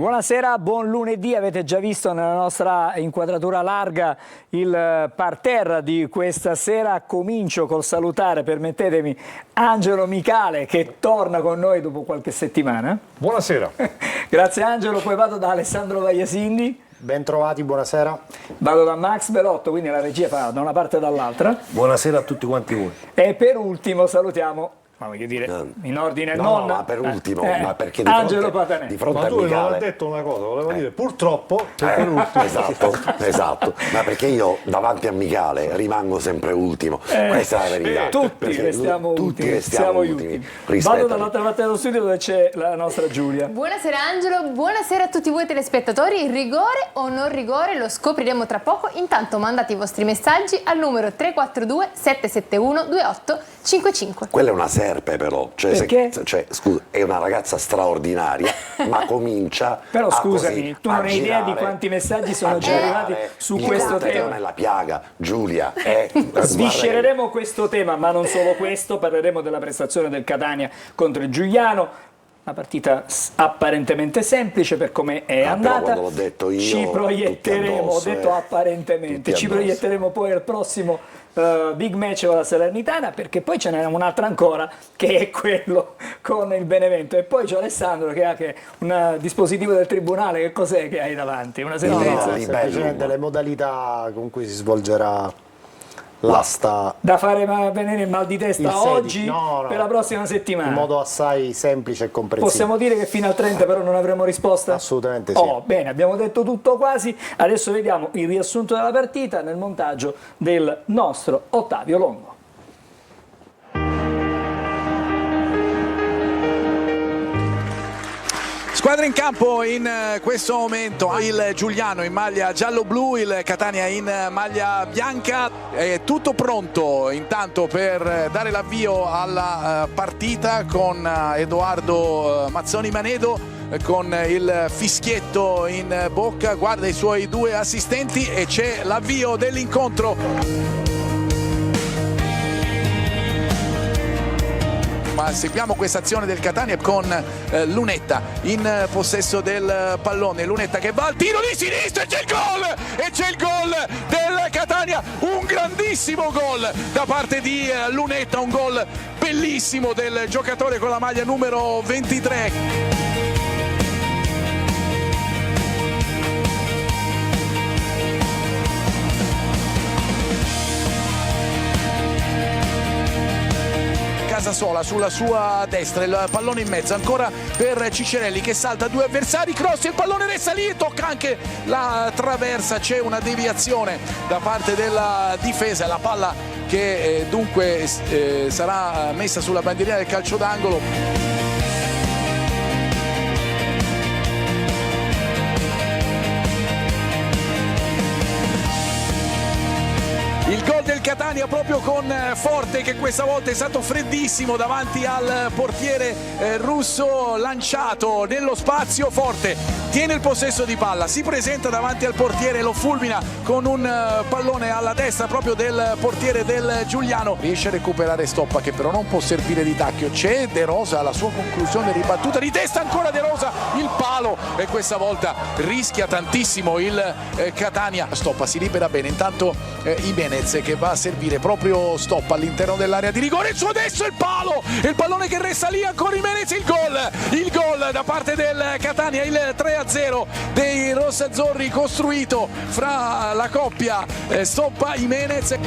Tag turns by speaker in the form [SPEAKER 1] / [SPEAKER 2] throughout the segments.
[SPEAKER 1] Buonasera, buon lunedì. Avete già visto nella nostra inquadratura larga il parterre di questa sera. Comincio col salutare, permettetemi, Angelo Micale che torna con noi dopo qualche settimana.
[SPEAKER 2] Buonasera.
[SPEAKER 1] Grazie Angelo, poi vado da Alessandro Vagliasindi.
[SPEAKER 3] Ben trovati, buonasera.
[SPEAKER 1] Vado da Max Belotto, quindi la regia fa da una parte e dall'altra.
[SPEAKER 4] Buonasera a tutti quanti voi.
[SPEAKER 1] E per ultimo salutiamo, ma voglio dire, in ordine non...
[SPEAKER 4] ma per ultimo, ma perché
[SPEAKER 1] Angelo Patanè.
[SPEAKER 4] di fronte
[SPEAKER 2] Ma
[SPEAKER 4] a
[SPEAKER 2] tu non
[SPEAKER 4] Micale...
[SPEAKER 2] hai detto una cosa, volevo dire purtroppo per ultimo.
[SPEAKER 4] Esatto, ma perché io davanti a Micale rimango sempre ultimo, questa è la verità.
[SPEAKER 1] Tutti restiamo ultimi, siamo gli ultimi. Vado dall'altra parte dello studio dove c'è la nostra Giulia.
[SPEAKER 5] Buonasera Angelo, buonasera a tutti voi telespettatori. Rigore o non rigore lo scopriremo tra poco. Intanto mandate i vostri messaggi al numero 342 771 2855.
[SPEAKER 4] Quella è una serpe però,
[SPEAKER 1] Perché?
[SPEAKER 4] scusa, è una ragazza straordinaria, ma comincia
[SPEAKER 1] però scusami,
[SPEAKER 4] così,
[SPEAKER 1] tu non hai idea di quanti messaggi sono già arrivati su questo tema.
[SPEAKER 4] Non è la piaga, Giulia.
[SPEAKER 1] Sviscereremo questo tema, ma non solo questo, parleremo della prestazione del Catania contro il Giuliano. Una partita apparentemente semplice per come è andata.
[SPEAKER 4] Quando l'ho detto io,
[SPEAKER 1] ci proietteremo,
[SPEAKER 4] addosso,
[SPEAKER 1] ho detto apparentemente, ci proietteremo poi al prossimo big match con la Salernitana, perché poi ce n'è un'altra ancora che è quello con il Benevento, e poi c'è Alessandro che ha che un dispositivo del tribunale. Che cos'è che hai davanti? Una sentenza?
[SPEAKER 4] No,
[SPEAKER 3] Semplicemente le modalità con cui si svolgerà l'asta
[SPEAKER 1] da fare venire il mal di testa oggi per la prossima settimana,
[SPEAKER 3] in modo assai semplice e comprensibile.
[SPEAKER 1] Possiamo dire che fino al 30 però non avremo risposta?
[SPEAKER 3] Assolutamente sì.
[SPEAKER 1] Bene, abbiamo detto tutto quasi. Adesso vediamo il riassunto della partita nel montaggio del nostro Ottavio Longo.
[SPEAKER 6] Squadra in campo in questo momento, il Giuliano in maglia giallo-blu, il Catania in maglia bianca. È tutto pronto intanto per dare l'avvio alla partita con Edoardo Mazzoni Manedo con il fischietto in bocca, guarda i suoi due assistenti e c'è l'avvio dell'incontro. Ma seguiamo questa azione del Catania con Lunetta in possesso del pallone. Lunetta che va al tiro di sinistra e c'è il gol! E c'è il gol del Catania, un grandissimo gol da parte di Lunetta, un gol bellissimo del giocatore con la maglia numero 23. Casasola sulla sua destra, il pallone in mezzo ancora per Ciccerelli che salta due avversari, cross, il pallone resta lì e tocca anche la traversa, c'è una deviazione da parte della difesa, la palla che dunque sarà messa sulla bandierina del calcio d'angolo. Il gol del Catania proprio con Forte che questa volta è stato freddissimo davanti al portiere russo, lanciato nello spazio. Forte tiene il possesso di palla, si presenta davanti al portiere, lo fulmina con un pallone alla destra proprio del portiere del Giuliano. Riesce a recuperare Stoppa che però non può servire di tacchio, c'è De Rosa alla sua conclusione, ribattuta di testa ancora De Rosa, il palo, e questa volta rischia tantissimo il Catania. Stoppa si libera bene, intanto Imenez che va a servire proprio Stoppa all'interno dell'area di rigore, il suo adesso il palo, il pallone che resta lì, ancora Imenez, il gol da parte del Catania, il 3-0 dei rossazzurri costruito fra la coppia Stoppa-Imenez.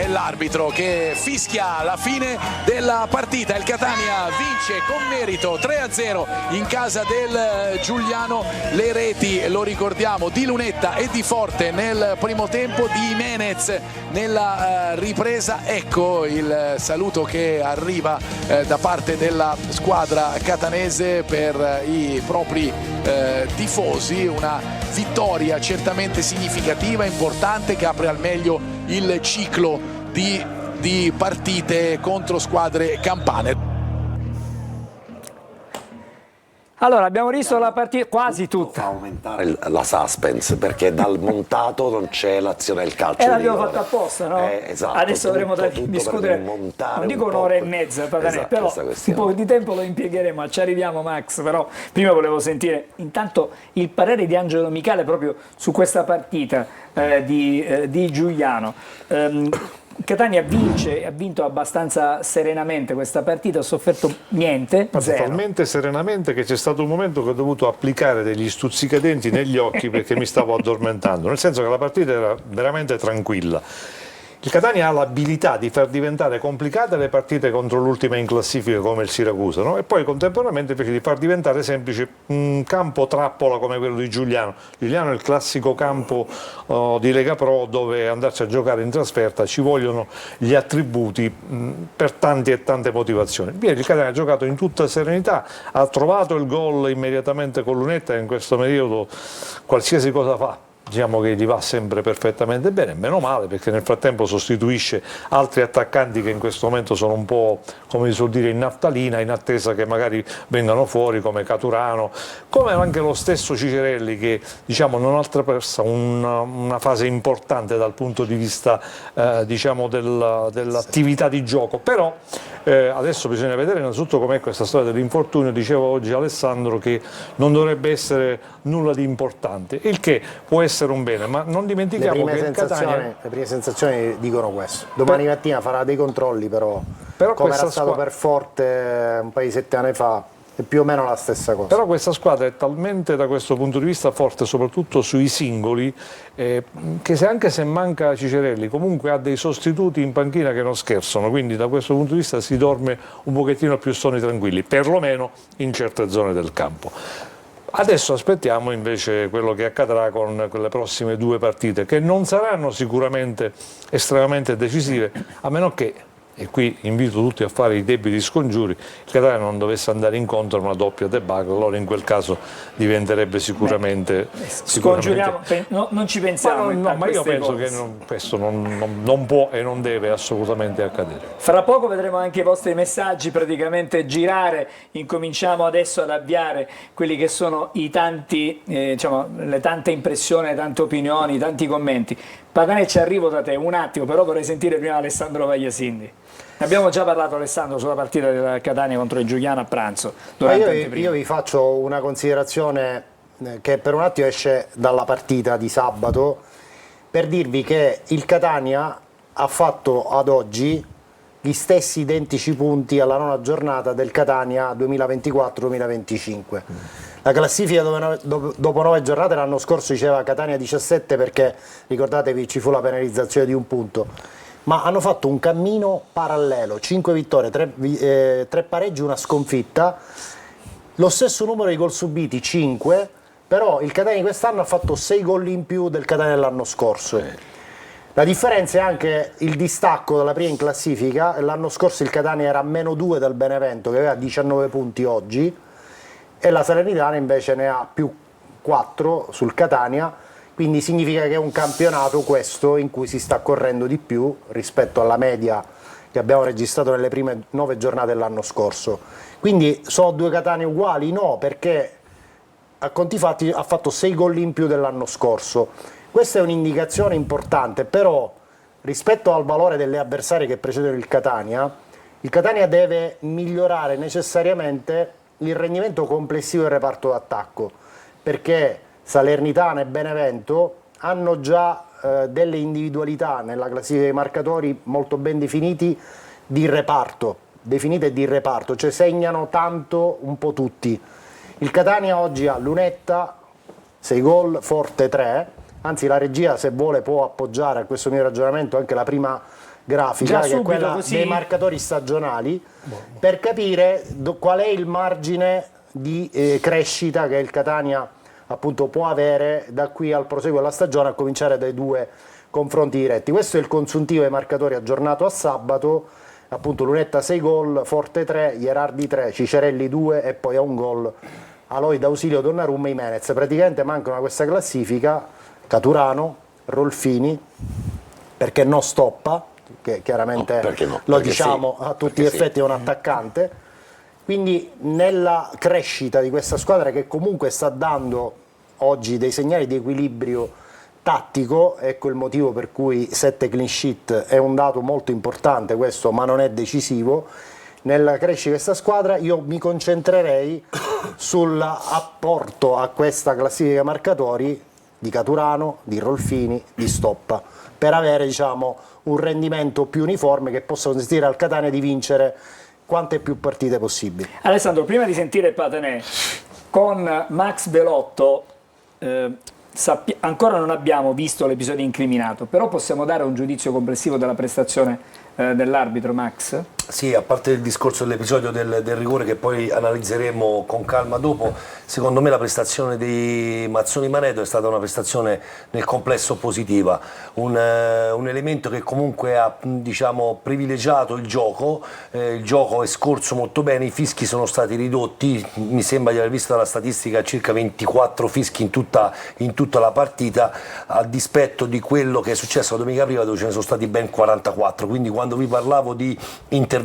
[SPEAKER 6] L'arbitro che fischia la fine della partita, il Catania vince con merito 3-0 in casa del Giuliano. Le reti, lo ricordiamo, di Lunetta e di Forte nel primo tempo, di Imenez nella ripresa. Ecco il saluto che arriva da parte della squadra catanese per i propri tifosi, una vittoria certamente significativa, importante, che apre al meglio il ciclo di partite contro squadre campane.
[SPEAKER 1] Allora, abbiamo visto la partita quasi tutta.
[SPEAKER 4] Fa aumentare la suspense, perché dal montato non c'è l'azione del calcio.
[SPEAKER 1] E l'abbiamo
[SPEAKER 4] di
[SPEAKER 1] fatta
[SPEAKER 4] rigore.
[SPEAKER 1] apposta, no?
[SPEAKER 4] Esatto,
[SPEAKER 1] Adesso dovremo
[SPEAKER 4] tutto
[SPEAKER 1] discutere,
[SPEAKER 4] per montare
[SPEAKER 1] non dico
[SPEAKER 4] un po'
[SPEAKER 1] un'ora e mezza, Paganè,
[SPEAKER 4] esatto,
[SPEAKER 1] però
[SPEAKER 4] questa
[SPEAKER 1] un
[SPEAKER 4] questione.
[SPEAKER 1] po' di tempo lo impiegheremo, ci arriviamo Max, però prima volevo sentire intanto il parere di Angelo Micale proprio su questa partita di Giuliano. Catania ha vinto abbastanza serenamente questa partita, ha sofferto niente,
[SPEAKER 2] Ma
[SPEAKER 1] zero.
[SPEAKER 2] talmente serenamente che c'è stato un momento che ho dovuto applicare degli stuzzicadenti negli occhi perché mi stavo addormentando, nel senso che la partita era veramente tranquilla. Il Catania ha l'abilità di far diventare complicate le partite contro l'ultima in classifica come il Siracusa, no? E poi contemporaneamente invece di far diventare semplice un campo trappola come quello di Giuliano. Giuliano è il classico campo di Lega Pro dove andarci a giocare in trasferta ci vogliono gli attributi per tanti e tante motivazioni. Il Catania ha giocato in tutta serenità, ha trovato il gol immediatamente con Lunetta e in questo periodo qualsiasi cosa fa, diciamo che gli va sempre perfettamente bene, meno male perché nel frattempo sostituisce altri attaccanti che in questo momento sono un po', come si suol dire, in naftalina, in attesa che magari vengano fuori, come Caturano, come anche lo stesso Cicerelli che diciamo non ha attraversa una fase importante dal punto di vista diciamo dell'attività di gioco, però adesso bisogna vedere innanzitutto com'è questa storia dell'infortunio. Dicevo oggi Alessandro che non dovrebbe essere nulla di importante, il che può essere un bene, ma non dimentichiamo che il Catania...
[SPEAKER 3] Le prime sensazioni dicono questo. Domani mattina farà dei controlli, però come era stato per Forte un paio di settimane fa, è più o meno la stessa cosa.
[SPEAKER 2] Però questa squadra è talmente da questo punto di vista forte, soprattutto sui singoli, che anche se manca Cicerelli comunque ha dei sostituti in panchina che non scherzano, quindi da questo punto di vista si dorme un pochettino più sonni tranquilli, perlomeno in certe zone del campo. Adesso aspettiamo invece quello che accadrà con le prossime due partite, che non saranno sicuramente estremamente decisive, a meno che, e qui invito tutti a fare i debiti scongiuri, il Catania non dovesse andare incontro a una doppia debacle, allora in quel caso diventerebbe sicuramente...
[SPEAKER 1] Scongiuriamo, non ci pensiamo.
[SPEAKER 2] Ma io penso che questo non può e non deve assolutamente accadere.
[SPEAKER 1] Fra poco vedremo anche i vostri messaggi praticamente girare, incominciamo adesso ad avviare quelli che sono i tanti, diciamo, le tante impressioni, le tante opinioni, i tanti commenti. Paganè, ci arrivo da te un attimo, però vorrei sentire prima Alessandro Vagliasindi. Ne abbiamo già parlato, Alessandro, sulla partita del Catania contro il Giuliano a pranzo.
[SPEAKER 3] Io vi faccio una considerazione che per un attimo esce dalla partita di sabato, per dirvi che il Catania ha fatto ad oggi gli stessi identici punti alla nona giornata del Catania 2024-2025. La classifica dopo 9 giornate l'anno scorso diceva Catania 17 perché, ricordatevi, ci fu la penalizzazione di un punto. Ma hanno fatto un cammino parallelo, 5 vittorie, 3 pareggi, una sconfitta, lo stesso numero di gol subiti, 5, però il Catania quest'anno ha fatto 6 gol in più del Catania dell'anno scorso. La differenza è anche il distacco dalla prima in classifica, l'anno scorso il Catania era a -2 dal Benevento che aveva 19 punti oggi e la Salernitana invece ne ha più 4 sul Catania. Quindi significa che è un campionato questo in cui si sta correndo di più rispetto alla media che abbiamo registrato nelle prime 9 giornate dell'anno scorso. Quindi sono due Catania uguali? No, perché a conti fatti ha fatto 6 gol in più dell'anno scorso. Questa è un'indicazione importante, però rispetto al valore delle avversarie che precedono il Catania deve migliorare necessariamente il rendimento complessivo del reparto d'attacco, perché Salernitana e Benevento hanno già delle individualità nella classifica dei marcatori molto ben definite di reparto, cioè segnano tanto un po' tutti. Il Catania oggi ha Lunetta 6 gol, Forte 3, anzi la regia se vuole può appoggiare a questo mio ragionamento anche la prima grafica, che è quella così dei marcatori stagionali, per capire qual è il margine di crescita che il Catania appunto può avere da qui al proseguo della stagione, a cominciare dai 2 confronti diretti. Questo è il consuntivo dei marcatori aggiornato a sabato, appunto Lunetta 6 gol, Forte 3, Ierardi 3, Cicerelli 2 e poi a un gol Aloi d'Ausilio, Donnarumma e Jimenez. Praticamente mancano a questa classifica Caturano, Rolfini, perché no Stoppa, che chiaramente
[SPEAKER 4] no,
[SPEAKER 3] lo diciamo sì, a tutti gli effetti è un attaccante, Quindi nella crescita di questa squadra, che comunque sta dando oggi dei segnali di equilibrio tattico, ecco il motivo per cui 7 clean sheet è un dato molto importante questo, ma non è decisivo. Nella crescita di questa squadra io mi concentrerei sull'apporto a questa classifica marcatori di Caturano, di Rolfini, di Stoppa, per avere, diciamo, un rendimento più uniforme che possa consentire al Catania di vincere quante più partite possibili.
[SPEAKER 1] Alessandro, prima di sentire Patanè, con Max Belotto ancora non abbiamo visto l'episodio incriminato, però possiamo dare un giudizio complessivo della prestazione dell'arbitro, Max?
[SPEAKER 7] Sì, a parte il discorso dell'episodio del rigore che poi analizzeremo con calma dopo, secondo me la prestazione di Mazzoni Maneto è stata una prestazione nel complesso positiva, un elemento che comunque ha, diciamo, privilegiato il gioco è scorso molto bene, i fischi sono stati ridotti, mi sembra di aver visto dalla statistica circa 24 fischi in tutta la partita, a dispetto di quello che è successo la domenica prima dove ce ne sono stati ben 44, quindi quando vi parlavo di interventi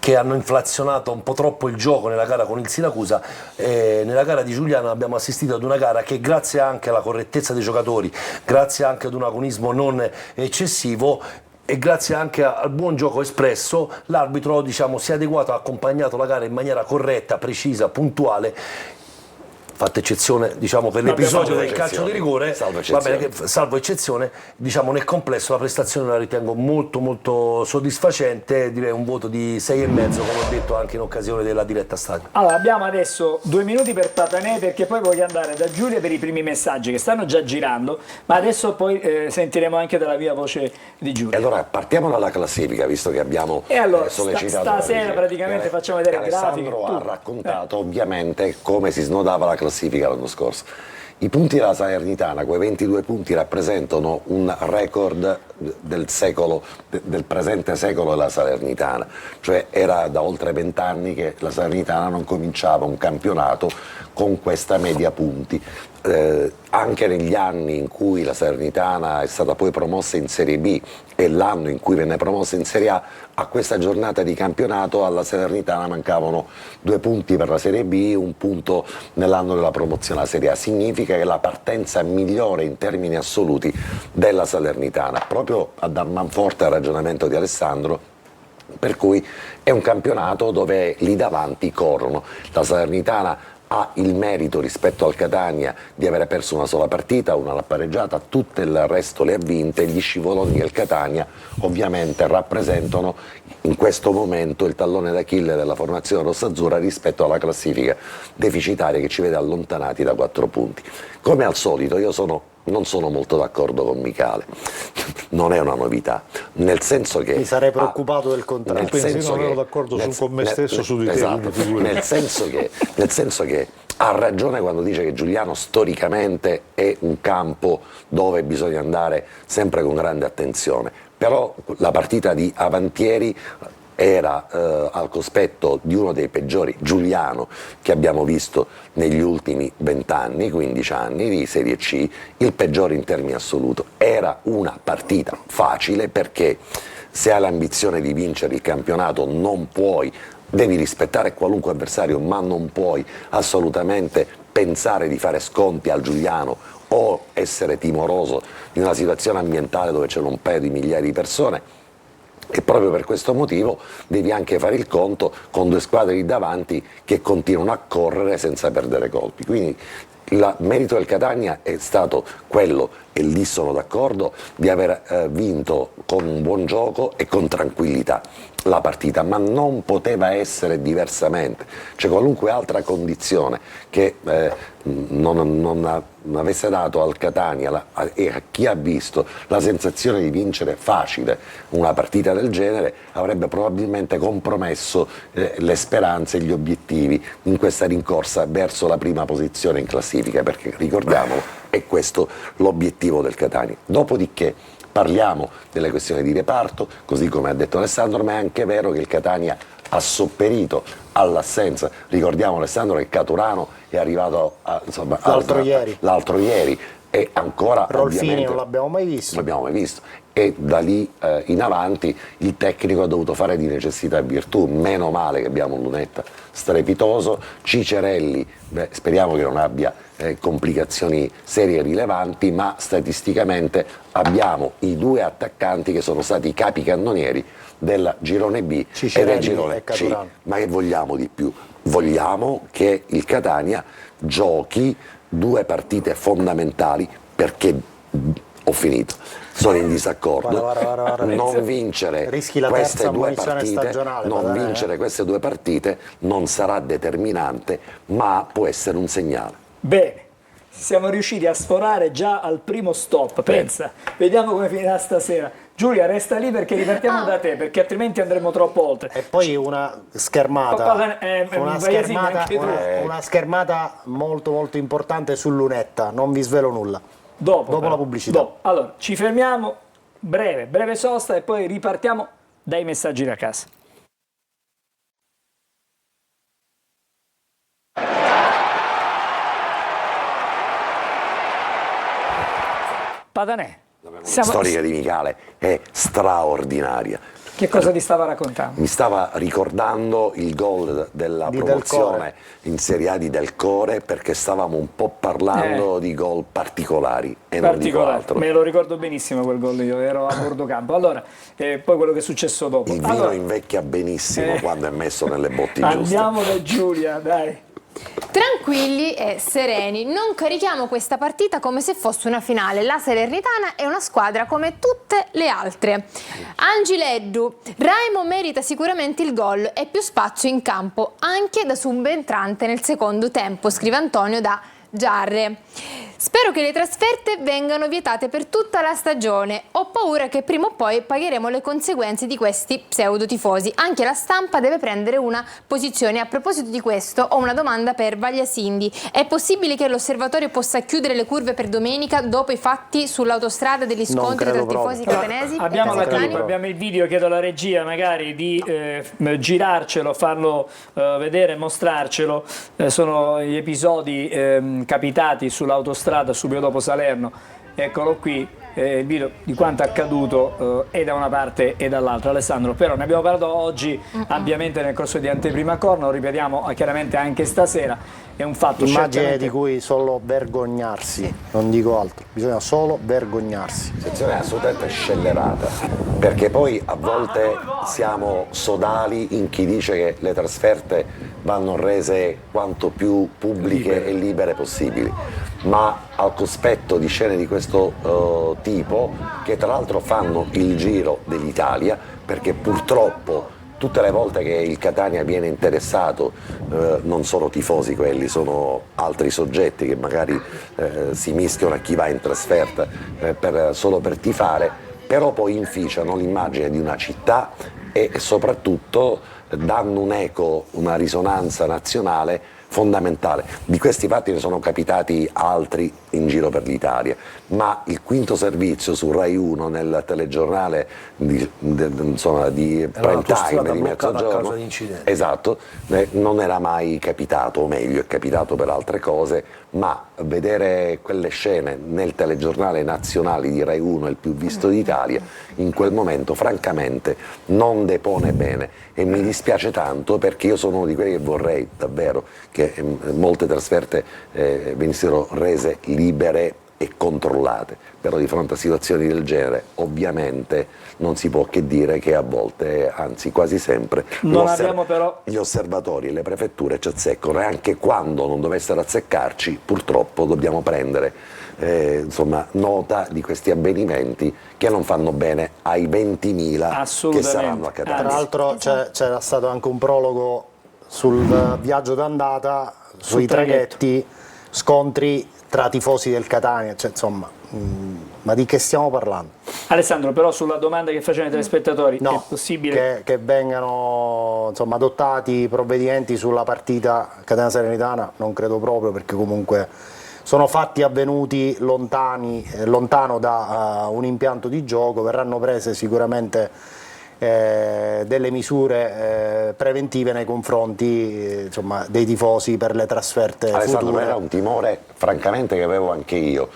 [SPEAKER 7] che hanno inflazionato un po' troppo il gioco nella gara con il Siracusa, nella gara di Giuliano abbiamo assistito ad una gara che, grazie anche alla correttezza dei giocatori, grazie anche ad un agonismo non eccessivo e grazie anche al buon gioco espresso, l'arbitro, diciamo, si è adeguato, ha accompagnato la gara in maniera corretta, precisa, puntuale, fatta eccezione, diciamo, per l'episodio del calcio di rigore, salvo eccezione, diciamo, nel complesso la prestazione la ritengo molto molto soddisfacente, direi un voto di 6,5, come ho detto anche in occasione della diretta stadio.
[SPEAKER 1] Allora, abbiamo adesso 2 minuti per Patanè, perché poi voglio andare da Giulia per i primi messaggi che stanno già girando, ma adesso poi sentiremo anche dalla viva voce di Giulia.
[SPEAKER 4] E allora partiamo dalla classifica, visto che abbiamo
[SPEAKER 1] e allora,
[SPEAKER 4] sollecitato
[SPEAKER 1] stasera praticamente facciamo vedere grafiche.
[SPEAKER 4] Alessandro ha raccontato ovviamente come si snodava la classifica l'anno scorso. I punti della Salernitana, quei 22 punti, rappresentano un record del secolo, del presente secolo della Salernitana, cioè era da oltre 20 anni che la Salernitana non cominciava un campionato con questa media punti. Anche negli anni in cui la Salernitana è stata poi promossa in Serie B e l'anno in cui venne promossa in Serie a questa giornata di campionato alla Salernitana mancavano 2 punti per la Serie B, 1 punto nell'anno della promozione alla Serie A. Significa che la partenza migliore in termini assoluti della Salernitana, proprio a dar manforte al ragionamento di Alessandro, per cui è un campionato dove lì davanti corrono. La Salernitana ha il merito rispetto al Catania di avere perso una sola partita, una l'ha pareggiata, tutto il resto le ha vinte. Gli scivoloni del Catania ovviamente rappresentano in questo momento il tallone d'Achille della formazione rossazzurra rispetto alla classifica deficitaria che ci vede allontanati da 4 punti. Come al solito io non sono molto d'accordo con Michele, non è una novità, nel senso che...
[SPEAKER 3] Mi sarei preoccupato del contrario.
[SPEAKER 2] Non ero d'accordo con me stesso su di te.
[SPEAKER 4] Esatto, nel senso che ha ragione quando dice che Giuliano storicamente è un campo dove bisogna andare sempre con grande attenzione, però la partita di Avantieri era al cospetto di uno dei peggiori Giuliano che abbiamo visto negli ultimi 20 anni, 15 anni di Serie C, il peggiore in termini assoluto. Era una partita facile perché se hai l'ambizione di vincere il campionato non puoi, devi rispettare qualunque avversario, ma non puoi assolutamente pensare di fare sconti al Giuliano o essere timoroso in una situazione ambientale dove c'è un paio di migliaia di persone. E proprio per questo motivo devi anche fare il conto con 2 squadre lì davanti che continuano a correre senza perdere colpi. Quindi il merito del Catania è stato quello, e lì sono d'accordo, di aver vinto con un buon gioco e con tranquillità la partita, ma non poteva essere diversamente. C'è qualunque altra condizione che non avesse dato al Catania e a chi ha visto la sensazione di vincere facile una partita del genere avrebbe probabilmente compromesso le speranze e gli obiettivi in questa rincorsa verso la prima posizione in classifica, perché ricordiamolo, è questo l'obiettivo del Catania. Dopodiché parliamo delle questioni di reparto, così come ha detto Alessandro, ma è anche vero che il Catania ha sopperito all'assenza. Ricordiamo, Alessandro, che Caturano è arrivato l'altro ieri e ancora
[SPEAKER 3] Rolfini non l'abbiamo mai visto.
[SPEAKER 4] e da lì in avanti il tecnico ha dovuto fare di necessità virtù. Meno male che abbiamo un Lunetta strepitoso. Cicerelli, speriamo che non abbia complicazioni serie e rilevanti, ma statisticamente abbiamo i 2 attaccanti che sono stati i capi cannonieri del girone B
[SPEAKER 3] Cicerelli
[SPEAKER 4] e del girone
[SPEAKER 3] e
[SPEAKER 4] C.
[SPEAKER 3] Caturano.
[SPEAKER 4] Ma che vogliamo di più? Vogliamo che il Catania giochi 2 partite fondamentali, perché ho finito, sono in disaccordo.
[SPEAKER 3] Guarda.
[SPEAKER 4] Non vincere
[SPEAKER 3] Rischi la
[SPEAKER 4] queste
[SPEAKER 3] terza
[SPEAKER 4] 2
[SPEAKER 3] ammonizione
[SPEAKER 4] partite,
[SPEAKER 3] stagionale,
[SPEAKER 4] non
[SPEAKER 3] Padane,
[SPEAKER 4] vincere queste 2 partite non sarà determinante, ma può essere un segnale.
[SPEAKER 1] Bene, siamo riusciti a sforare già al primo stop, pensa. Vediamo come finirà stasera. Giulia, resta lì perché ripartiamo da te, perché altrimenti andremo troppo oltre.
[SPEAKER 3] E poi una schermata, una schermata molto molto importante su Lunetta, non vi svelo nulla. Dopo la pubblicità.
[SPEAKER 1] Dopo. Allora, ci fermiamo, breve sosta e poi ripartiamo dai messaggi da casa. Padanè,
[SPEAKER 4] La storia di Michele è straordinaria.
[SPEAKER 1] che cosa ti stava raccontando?
[SPEAKER 4] Mi stava ricordando il gol della
[SPEAKER 3] Di
[SPEAKER 4] promozione in Serie A di Del Core, perché stavamo un po' parlando di gol particolari e non dico altro.
[SPEAKER 1] Me lo ricordo benissimo quel gol, io ero a bordo campo. Allora, poi quello che è successo dopo.
[SPEAKER 4] Il vino
[SPEAKER 1] Allora,
[SPEAKER 4] invecchia benissimo quando è messo nelle botti giuste.
[SPEAKER 1] andiamo da Giulia, dai.
[SPEAKER 5] Tranquilli e sereni, non carichiamo questa partita come se fosse una finale. La Salernitana è una squadra come tutte le altre. Angileddu, Raimo merita sicuramente il gol e più spazio in campo, anche da subentrante nel secondo tempo, scrive Antonio da Giarre. Spero che le trasferte vengano vietate per tutta la stagione. Ho paura che prima o poi pagheremo le conseguenze di questi pseudotifosi. Anche la stampa deve prendere una posizione. A proposito di questo, ho una domanda per Vagliasindi. È possibile che l'osservatorio possa chiudere le curve per domenica dopo i fatti sull'autostrada degli scontri tra tifosi catanesi?
[SPEAKER 1] Abbiamo
[SPEAKER 5] e
[SPEAKER 1] la
[SPEAKER 5] casertani?
[SPEAKER 1] clip, abbiamo il video, chiedo alla regia magari di girarcelo, farlo vedere, mostrarcelo. Sono gli episodi capitati sull'autostrada subito dopo Salerno. Eccolo qui, il video di quanto accaduto e da una parte e dall'altra. Alessandro, però ne abbiamo parlato oggi ampiamente nel corso di Anteprima Corno, lo ripetiamo chiaramente anche stasera, è un fatto
[SPEAKER 3] Immagine
[SPEAKER 1] certamente
[SPEAKER 3] di cui solo vergognarsi, non dico altro, bisogna solo vergognarsi.
[SPEAKER 4] Situazione assolutamente scellerata, perché poi a volte siamo sodali in chi dice che le trasferte vanno rese quanto più pubbliche e libere possibili, ma al cospetto di scene di questo tipo, che tra l'altro fanno il giro dell'Italia, perché purtroppo tutte le volte che il Catania viene interessato, non sono tifosi quelli, sono altri soggetti che magari si mischiano a chi va in trasferta solo per tifare, però poi inficiano l'immagine di una città e soprattutto danno un'eco, una risonanza nazionale fondamentale. Di questi fatti ne sono capitati altri in giro per l'Italia, ma il quinto servizio su Rai 1 nel telegiornale di prime time di mezzogiorno, esatto, non era mai capitato, o meglio è capitato per altre cose, ma vedere quelle scene nel telegiornale nazionale di Rai 1, il più visto d'Italia, in quel momento francamente non depone bene e mi dispiace tanto, perché io sono uno di quelli che vorrei davvero che molte trasferte venissero rese libere e controllate, però di fronte a situazioni del genere ovviamente non si può che dire che a volte, anzi quasi sempre, gli osservatori e le prefetture ci azzeccano, e anche quando non dovessero azzeccarci purtroppo dobbiamo prendere nota di questi avvenimenti che non fanno bene ai 20.000 che saranno a Catania.
[SPEAKER 3] Tra l'altro c'era stato anche un prologo sul viaggio d'andata, sui traghetti, scontri tra tifosi del Catania, cioè, insomma, ma di che stiamo parlando?
[SPEAKER 1] Alessandro, però sulla domanda che facevano i telespettatori,
[SPEAKER 3] No,
[SPEAKER 1] è possibile
[SPEAKER 3] che vengano adottati provvedimenti sulla partita Catania-Salernitana? Non credo proprio, perché comunque sono fatti avvenuti lontano da un impianto di gioco, verranno prese sicuramente delle misure preventive nei confronti insomma, dei tifosi per le trasferte
[SPEAKER 4] Alessandro,
[SPEAKER 3] future.
[SPEAKER 4] era un timore francamente che avevo anche io,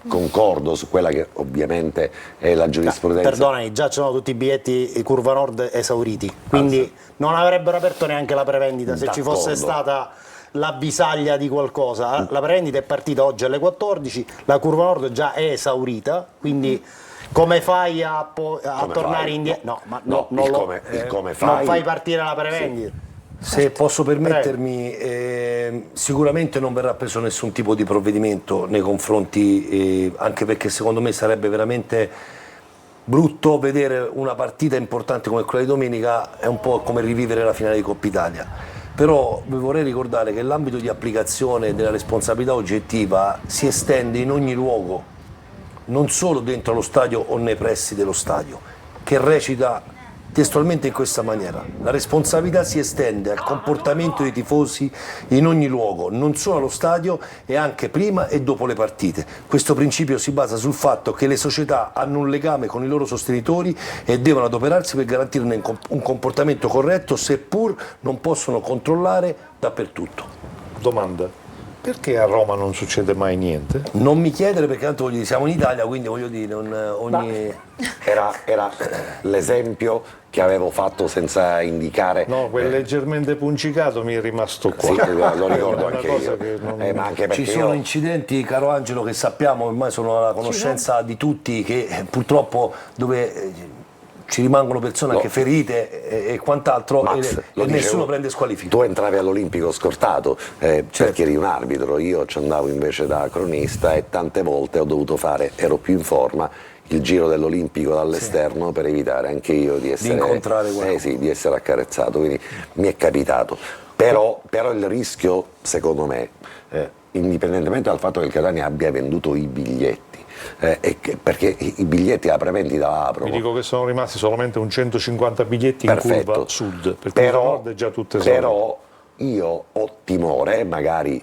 [SPEAKER 4] concordo su quella che ovviamente è la giurisprudenza.
[SPEAKER 3] Perdonami, già ci sono tutti i biglietti Curva Nord esauriti, quindi non avrebbero aperto neanche la prevendita se ci fosse
[SPEAKER 4] D'accordo.
[SPEAKER 3] stata l'avvisaglia di qualcosa. La prevendita è partita oggi alle 14, la Curva Nord già è esaurita, quindi come fai a tornare
[SPEAKER 4] fai?
[SPEAKER 3] indietro?
[SPEAKER 4] No,
[SPEAKER 3] No,
[SPEAKER 4] no,
[SPEAKER 3] non,
[SPEAKER 4] il come
[SPEAKER 3] non
[SPEAKER 4] fai.
[SPEAKER 3] fai partire la prevendita.
[SPEAKER 7] Se posso permettermi, sicuramente non verrà preso nessun tipo di provvedimento nei confronti, anche perché secondo me sarebbe veramente brutto vedere una partita importante come quella di domenica, è un po' come rivivere la finale di Coppa Italia. Però vi vorrei ricordare che l'ambito di applicazione della responsabilità oggettiva si estende in ogni luogo, non solo dentro lo stadio o nei pressi dello stadio, che recita testualmente in questa maniera: la responsabilità si estende al comportamento dei tifosi in ogni luogo, non solo allo stadio e anche prima e dopo le partite. Questo principio si basa sul fatto che le società hanno un legame con i loro sostenitori e devono adoperarsi per garantirne un comportamento corretto, seppur non possono controllare dappertutto.
[SPEAKER 2] Domanda: perché a Roma non succede mai niente?
[SPEAKER 7] Non mi chiedere, perché tanto voglio dire, siamo in Italia, quindi voglio dire,
[SPEAKER 4] Era l'esempio che avevo fatto senza indicare.
[SPEAKER 2] No, quel leggermente puncicato mi è rimasto qua.
[SPEAKER 4] Sì, lo ricordo
[SPEAKER 2] È una
[SPEAKER 4] anche
[SPEAKER 2] cosa
[SPEAKER 4] io.
[SPEAKER 2] che non-
[SPEAKER 4] Ma anche perché
[SPEAKER 7] ci sono
[SPEAKER 4] io-
[SPEAKER 7] incidenti, caro Angelo, che sappiamo, ormai sono alla conoscenza di tutti, che purtroppo dove ci rimangono persone anche ferite e quant'altro,
[SPEAKER 4] Max,
[SPEAKER 7] e
[SPEAKER 4] lo
[SPEAKER 7] nessuno
[SPEAKER 4] dicevo,
[SPEAKER 7] prende squalifica.
[SPEAKER 4] Tu entravi all'Olimpico scortato perché eri un arbitro, io ci andavo invece da cronista e tante volte ho dovuto fare, ero più in forma, il giro dell'Olimpico dall'esterno per evitare anche io di essere,
[SPEAKER 7] incontrare qualcuno.
[SPEAKER 4] sì, di essere accarezzato, quindi mi è capitato. Però il rischio, secondo me, indipendentemente dal fatto che il Catania abbia venduto i biglietti, perché i biglietti alla prevendita la aprono.
[SPEAKER 2] Vi dico che sono rimasti solamente un 150 biglietti in
[SPEAKER 4] Perfetto.
[SPEAKER 2] curva sud, perché curva nord è già tutte esaurite.
[SPEAKER 4] Però io ho timore, magari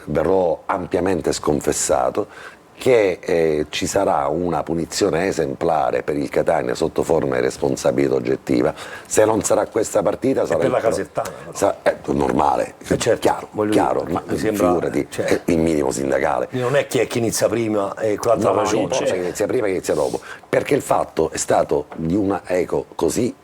[SPEAKER 4] verrò ampiamente sconfessato, che ci sarà una punizione esemplare per il Catania sotto forma di responsabilità oggettiva. Se non sarà questa partita sarà
[SPEAKER 7] per la Casertana, però.
[SPEAKER 4] normale,
[SPEAKER 7] certo,
[SPEAKER 4] chiaro,
[SPEAKER 7] dire,
[SPEAKER 4] ma
[SPEAKER 7] mi sembra,
[SPEAKER 4] figurati,
[SPEAKER 7] cioè,
[SPEAKER 4] è il minimo sindacale.
[SPEAKER 7] non è chi inizia prima e quell'altra
[SPEAKER 4] No, non
[SPEAKER 7] ragione.
[SPEAKER 4] importa che inizia prima che inizia dopo, perché il fatto è stato di una eco così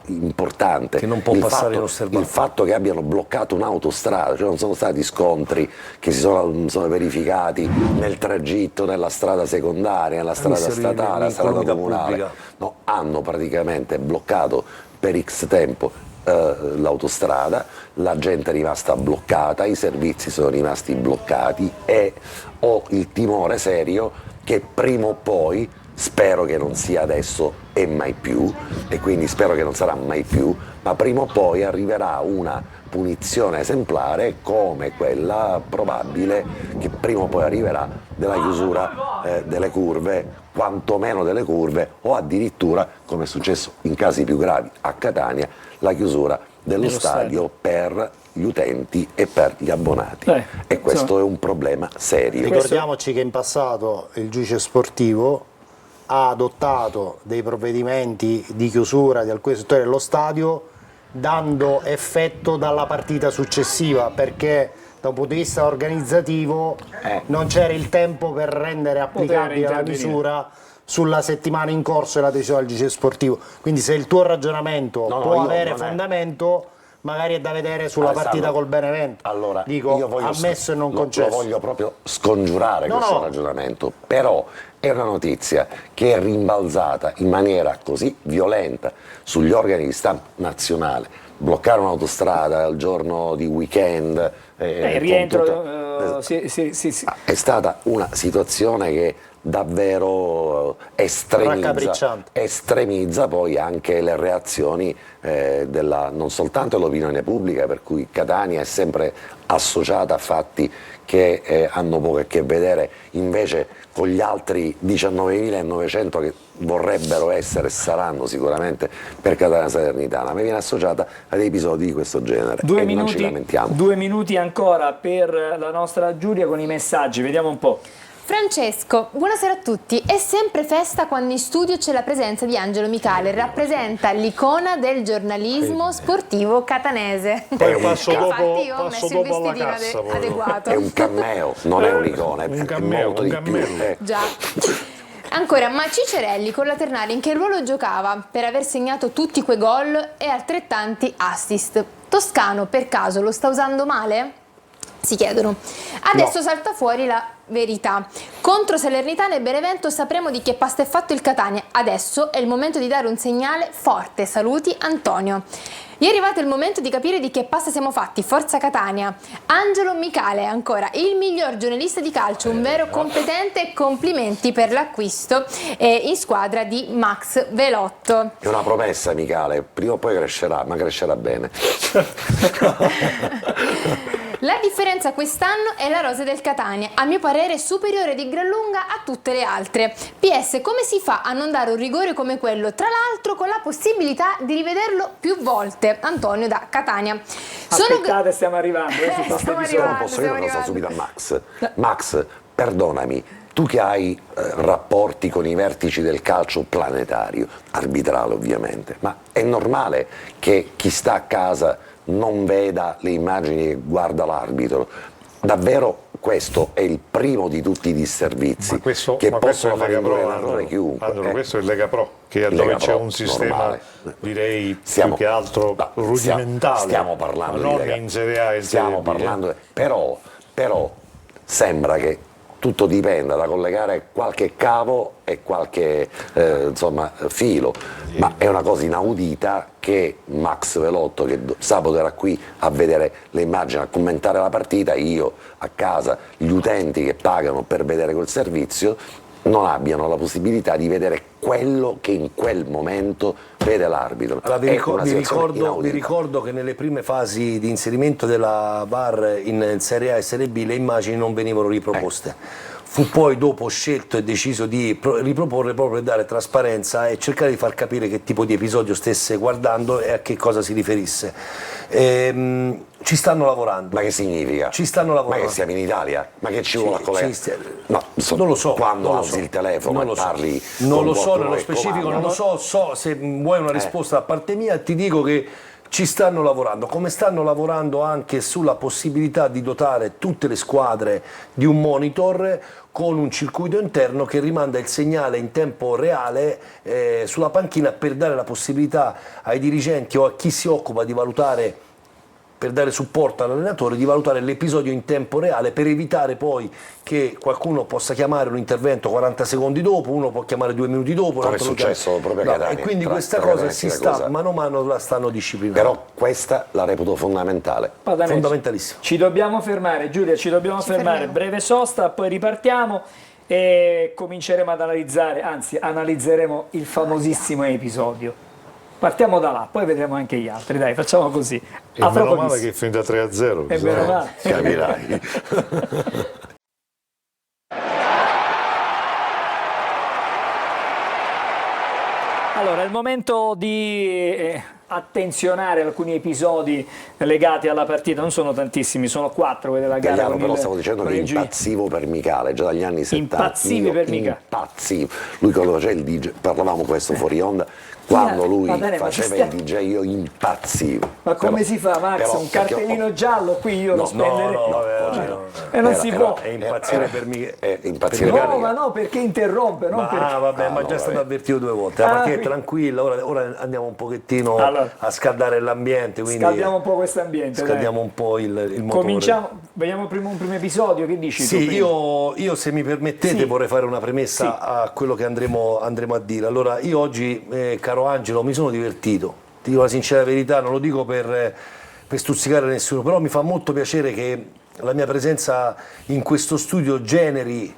[SPEAKER 4] importante,
[SPEAKER 7] Che non può passare inosservato.
[SPEAKER 4] il fatto che abbiano bloccato un'autostrada, cioè non sono stati scontri che si sono verificati nel tragitto, nella strada secondaria, nella strada statale, nella strada comunale,
[SPEAKER 7] pubblica.
[SPEAKER 4] no, hanno praticamente bloccato per X tempo l'autostrada, la gente è rimasta bloccata, i servizi sono rimasti bloccati e ho il timore serio che prima o poi, spero che non sia adesso e mai più, e quindi spero che non sarà mai più, ma prima o poi arriverà una punizione esemplare come quella probabile che prima o poi arriverà della chiusura delle curve, quantomeno delle curve, o addirittura, come è successo in casi più gravi a Catania, la chiusura dello stadio per gli utenti e per gli abbonati. E questo è un problema serio.
[SPEAKER 3] Ricordiamoci che in passato il giudice sportivo ha adottato dei provvedimenti di chiusura di alcuni settori dello stadio dando effetto dalla partita successiva, perché da un punto di vista organizzativo non c'era il tempo per rendere applicabile la misura sulla settimana in corso e la decisione del giudice sportivo. Quindi se il tuo ragionamento può avere fondamento, magari è da vedere sulla partita col Benevento.
[SPEAKER 4] Allora,
[SPEAKER 3] dico,
[SPEAKER 4] io voglio
[SPEAKER 3] ammesso e non concesso.
[SPEAKER 4] Lo voglio proprio scongiurare questo ragionamento, però è una notizia che è rimbalzata in maniera così violenta sugli organi di stampa nazionale. Bloccare un'autostrada il giorno di weekend,
[SPEAKER 1] il rientro
[SPEAKER 4] è stata una situazione che davvero estremizza poi anche le reazioni non soltanto dell'opinione pubblica, per cui Catania è sempre associata a fatti che hanno poco a che vedere invece con gli altri 19.900 che vorrebbero essere e saranno sicuramente per Catania Salernitana, ma viene associata ad episodi di questo genere e non ci lamentiamo.
[SPEAKER 1] 2 minuti ancora per la nostra Giulia con i messaggi, vediamo un po'.
[SPEAKER 5] Francesco, buonasera a tutti. È sempre festa quando in studio c'è la presenza di Angelo Micale, rappresenta l'icona del giornalismo sportivo catanese.
[SPEAKER 2] Poi passo
[SPEAKER 5] Infatti io ho
[SPEAKER 2] passo
[SPEAKER 5] messo il
[SPEAKER 2] dopo alla
[SPEAKER 5] vestitino
[SPEAKER 2] cassa. poi.
[SPEAKER 5] adeguato.
[SPEAKER 4] È un cameo, non è un'icona,
[SPEAKER 2] Un
[SPEAKER 4] è
[SPEAKER 2] cameo,
[SPEAKER 4] molto
[SPEAKER 2] un
[SPEAKER 4] di più.
[SPEAKER 2] cameo.
[SPEAKER 5] Già. Ancora, ma Cicerelli con la Ternana in che ruolo giocava per aver segnato tutti quei gol e altrettanti assist? Toscano per caso lo sta usando male? Si chiedono. Adesso salta fuori la verità. Contro Salernitana e Benevento sapremo di che pasta è fatto il Catania. Adesso è il momento di dare un segnale forte. Saluti Antonio. È arrivato il momento di capire di che pasta siamo fatti. Forza Catania. Angelo Micale, ancora il miglior giornalista di calcio, un vero competente. Complimenti per l'acquisto in squadra di Max Velotto.
[SPEAKER 4] È una promessa, Micale, prima o poi crescerà, ma crescerà bene.
[SPEAKER 5] La differenza quest'anno è la rosa del Catania, a mio parere superiore di gran lunga a tutte le altre. PS, come si fa a non dare un rigore come quello, tra l'altro con la possibilità di rivederlo più volte? Antonio da Catania.
[SPEAKER 1] Aspettate, stiamo arrivando. Su questo
[SPEAKER 5] stiamo
[SPEAKER 1] episodio.
[SPEAKER 4] Non posso dire una cosa
[SPEAKER 5] arrivando.
[SPEAKER 4] subito a Max. Max, perdonami, tu che hai rapporti con i vertici del calcio planetario, arbitrale ovviamente, ma è normale che chi sta a casa non veda le immagini e guarda l'arbitro? Davvero questo è il primo di tutti i disservizi che possono fare indurre in errore chiunque.
[SPEAKER 2] Andro, questo è il Lega Pro, che è
[SPEAKER 4] Lega
[SPEAKER 2] dove c'è
[SPEAKER 4] Pro,
[SPEAKER 2] un sistema,
[SPEAKER 4] normale.
[SPEAKER 2] direi,
[SPEAKER 4] Stiamo-
[SPEAKER 2] più che altro
[SPEAKER 4] no,
[SPEAKER 2] rudimentale.
[SPEAKER 4] stiamo parlando
[SPEAKER 2] non
[SPEAKER 4] di Lega.
[SPEAKER 2] in Serie A e
[SPEAKER 4] Stiamo
[SPEAKER 2] Serie B,
[SPEAKER 4] parlando, però sembra che tutto dipenda da collegare qualche cavo e qualche filo, ma è una cosa inaudita che Max Velotto, che sabato era qui a vedere le immagini, a commentare la partita, io a casa, gli utenti che pagano per vedere quel servizio, non abbiano la possibilità di vedere quello che in quel momento vede l'arbitro.
[SPEAKER 7] Allora,
[SPEAKER 4] È una situazione
[SPEAKER 7] vi
[SPEAKER 4] inaudita.
[SPEAKER 7] ricordo che nelle prime fasi di inserimento della VAR in Serie A e Serie B le immagini non venivano riproposte. Fu poi dopo scelto e deciso di riproporre proprio per dare trasparenza e cercare di far capire che tipo di episodio stesse guardando e a che cosa si riferisse. Ci stanno lavorando.
[SPEAKER 4] Ma che significa?
[SPEAKER 7] Ci stanno lavorando.
[SPEAKER 4] Ma che siamo in Italia? Ma che ci vuole a collegare? No,
[SPEAKER 7] non lo so.
[SPEAKER 4] Quando
[SPEAKER 7] non lo
[SPEAKER 4] alzi
[SPEAKER 7] so,
[SPEAKER 4] il telefono
[SPEAKER 7] non
[SPEAKER 4] e
[SPEAKER 7] lo so.
[SPEAKER 4] parli
[SPEAKER 7] Non
[SPEAKER 4] con
[SPEAKER 7] lo so
[SPEAKER 4] qualcuno
[SPEAKER 7] nello
[SPEAKER 4] che
[SPEAKER 7] specifico,
[SPEAKER 4] comanda,
[SPEAKER 7] non lo so. So se vuoi una risposta da parte mia, ti dico che ci stanno lavorando, come stanno lavorando anche sulla possibilità di dotare tutte le squadre di un monitor con un circuito interno che rimanda il segnale in tempo reale sulla panchina per dare la possibilità ai dirigenti o a chi si occupa di valutare, per dare supporto all'allenatore, di valutare l'episodio in tempo reale per evitare poi che qualcuno possa chiamare un intervento 40 secondi dopo, uno può chiamare 2 minuti dopo, un
[SPEAKER 4] Come è
[SPEAKER 7] altro lo chiama.
[SPEAKER 4] successo proprio a
[SPEAKER 7] No,
[SPEAKER 4] Catania,
[SPEAKER 7] e quindi
[SPEAKER 4] tra-
[SPEAKER 7] questa
[SPEAKER 4] tra
[SPEAKER 7] cosa
[SPEAKER 4] Catania
[SPEAKER 7] si
[SPEAKER 4] e
[SPEAKER 7] sta
[SPEAKER 4] Siracusa.
[SPEAKER 7] mano a mano la stanno disciplinando.
[SPEAKER 4] Però questa la reputo fondamentale.
[SPEAKER 1] Padanese,
[SPEAKER 7] Fondamentalissimo.
[SPEAKER 1] ci dobbiamo fermare, Giulia, ci dobbiamo fermare.
[SPEAKER 5] fermiamo.
[SPEAKER 1] Breve sosta, poi ripartiamo e cominceremo ad analizzare, anzi analizzeremo il famosissimo episodio. Partiamo da là, poi vedremo anche gli altri, dai, facciamo così.
[SPEAKER 2] E meno male che è finita 3-0.
[SPEAKER 1] E meno male.
[SPEAKER 4] Capirai.
[SPEAKER 1] Allora, è il momento di attenzionare alcuni episodi legati alla partita, non sono tantissimi, sono 4 quelli della gara.
[SPEAKER 4] Gagliano,
[SPEAKER 1] con
[SPEAKER 4] però
[SPEAKER 1] il-
[SPEAKER 4] stavo dicendo
[SPEAKER 1] con
[SPEAKER 4] che
[SPEAKER 1] il Gi-
[SPEAKER 4] impazzivo per Micale già dagli anni 70.
[SPEAKER 1] Impazzivi
[SPEAKER 4] Io
[SPEAKER 1] per Micale.
[SPEAKER 4] impazzivo. Lui quando faceva il DJ, parlavamo questo fuori onda, quando lui
[SPEAKER 1] va bene, ma
[SPEAKER 4] faceva
[SPEAKER 1] ci
[SPEAKER 4] il DJ io impazzivo.
[SPEAKER 1] Ma come
[SPEAKER 4] Però-
[SPEAKER 1] si fa, Max?
[SPEAKER 4] però
[SPEAKER 1] Un
[SPEAKER 4] perché
[SPEAKER 1] cartellino giallo qui io lo
[SPEAKER 4] No,
[SPEAKER 1] spenderei. E non si può.
[SPEAKER 7] È impazzire per Micale.
[SPEAKER 4] impazzire
[SPEAKER 1] No,
[SPEAKER 4] per Micale.
[SPEAKER 1] ma no, perché interrompe, non perché...
[SPEAKER 7] Vabbè, ma
[SPEAKER 4] no,
[SPEAKER 7] già è stato
[SPEAKER 4] vabbè.
[SPEAKER 7] avvertito 2 volte. La
[SPEAKER 1] Ah,
[SPEAKER 7] partita è
[SPEAKER 1] quindi-
[SPEAKER 7] tranquilla, ora andiamo un pochettino
[SPEAKER 1] Allora.
[SPEAKER 7] a scaldare l'ambiente. Quindi
[SPEAKER 1] Scaldiamo un po' questo ambiente. dai.
[SPEAKER 7] scaldiamo un po' il motore.
[SPEAKER 1] Cominciamo, vediamo un primo episodio, che dici tu
[SPEAKER 7] Sì,
[SPEAKER 1] prima?
[SPEAKER 7] io se mi permettete
[SPEAKER 1] Sì.
[SPEAKER 7] vorrei fare una premessa
[SPEAKER 1] Sì.
[SPEAKER 7] a quello che andremo a dire. Allora, io oggi, caro Angelo, mi sono divertito, ti dico la sincera verità, non lo dico per stuzzicare nessuno, però mi fa molto piacere che la mia presenza in questo studio generi,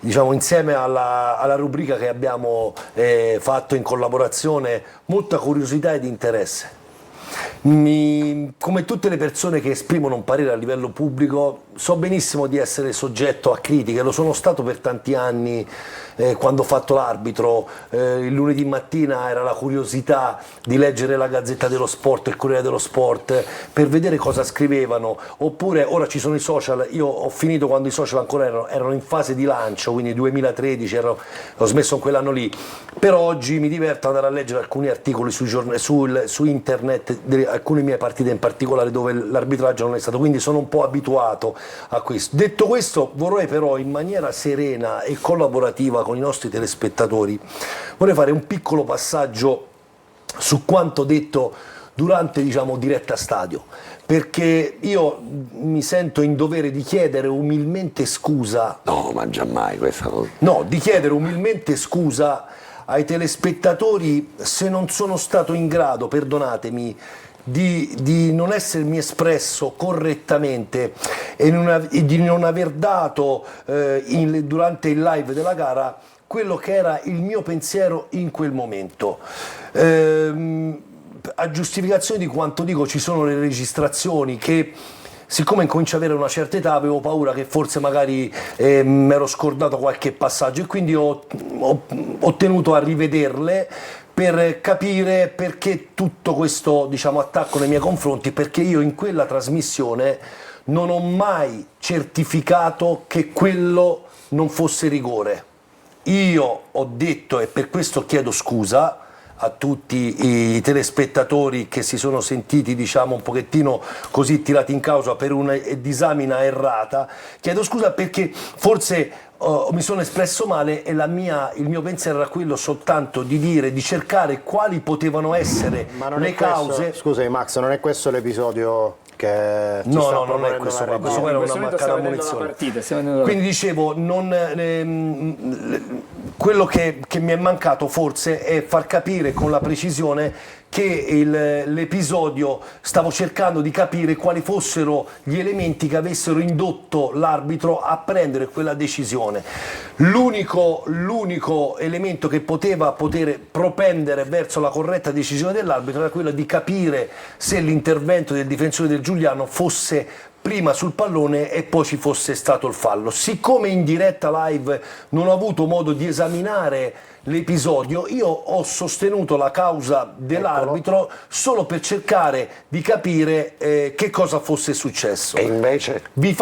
[SPEAKER 7] diciamo, insieme alla rubrica che abbiamo fatto in collaborazione, molta curiosità ed interesse. come tutte le persone che esprimono un parere a livello pubblico, so benissimo di essere soggetto a critiche, lo sono stato per tanti anni. Quando ho fatto l'arbitro, il lunedì mattina era la curiosità di leggere la Gazzetta dello Sport, il Corriere dello Sport, per vedere cosa scrivevano, oppure ora ci sono i social. Io ho finito quando i social ancora erano in fase di lancio, quindi 2013, ho smesso in quell'anno lì, però oggi mi diverto ad andare a leggere alcuni articoli su internet, alcune mie partite in particolare dove l'arbitraggio non è stato, quindi sono un po' abituato a questo. Detto questo, vorrei però in maniera serena e collaborativa con i nostri telespettatori, vorrei fare un piccolo passaggio su quanto detto durante, diciamo, diretta stadio, perché io mi sento in dovere di chiedere umilmente scusa.
[SPEAKER 4] No, ma giammai questa cosa.
[SPEAKER 7] No, di chiedere umilmente scusa ai telespettatori se non sono stato in grado, perdonatemi, di non essermi espresso correttamente e di non aver dato durante il live della gara quello che era il mio pensiero in quel momento. A giustificazione di quanto dico, ci sono le registrazioni che, siccome incomincio ad avere una certa età, avevo paura che forse magari mi ero scordato qualche passaggio, e quindi ho tenuto a rivederle per capire perché tutto questo, diciamo, attacco nei miei confronti, perché io in quella trasmissione non ho mai certificato che quello non fosse rigore. Io ho detto, e per questo chiedo scusa a tutti i telespettatori che si sono sentiti, diciamo, un pochettino così tirati in causa per una disamina errata, chiedo scusa perché forse mi sono espresso male e il mio pensiero era quello soltanto di cercare quali potevano essere le cause.
[SPEAKER 3] Scusami Max, non è questo l'episodio che ci
[SPEAKER 7] No,
[SPEAKER 3] sta
[SPEAKER 7] non è
[SPEAKER 3] proponendo
[SPEAKER 7] questo
[SPEAKER 3] la
[SPEAKER 7] qua,
[SPEAKER 3] regia?
[SPEAKER 7] questo qua era una
[SPEAKER 1] Stiamo
[SPEAKER 7] mancata
[SPEAKER 1] vedendo la
[SPEAKER 7] munizione.
[SPEAKER 1] partita,
[SPEAKER 7] Quindi dicevo, quello che mi è mancato forse è far capire con la precisione che l'episodio, stavo cercando di capire quali fossero gli elementi che avessero indotto l'arbitro a prendere quella decisione. L'unico elemento che poteva propendere verso la corretta decisione dell'arbitro era quello di capire se l'intervento del difensore del Giuliano fosse prima sul pallone e poi ci fosse stato il fallo. Siccome in diretta live non ho avuto modo di esaminare l'episodio, io ho sostenuto la causa dell'arbitro solo per cercare di capire che cosa fosse successo.
[SPEAKER 4] E invece?
[SPEAKER 7] Vi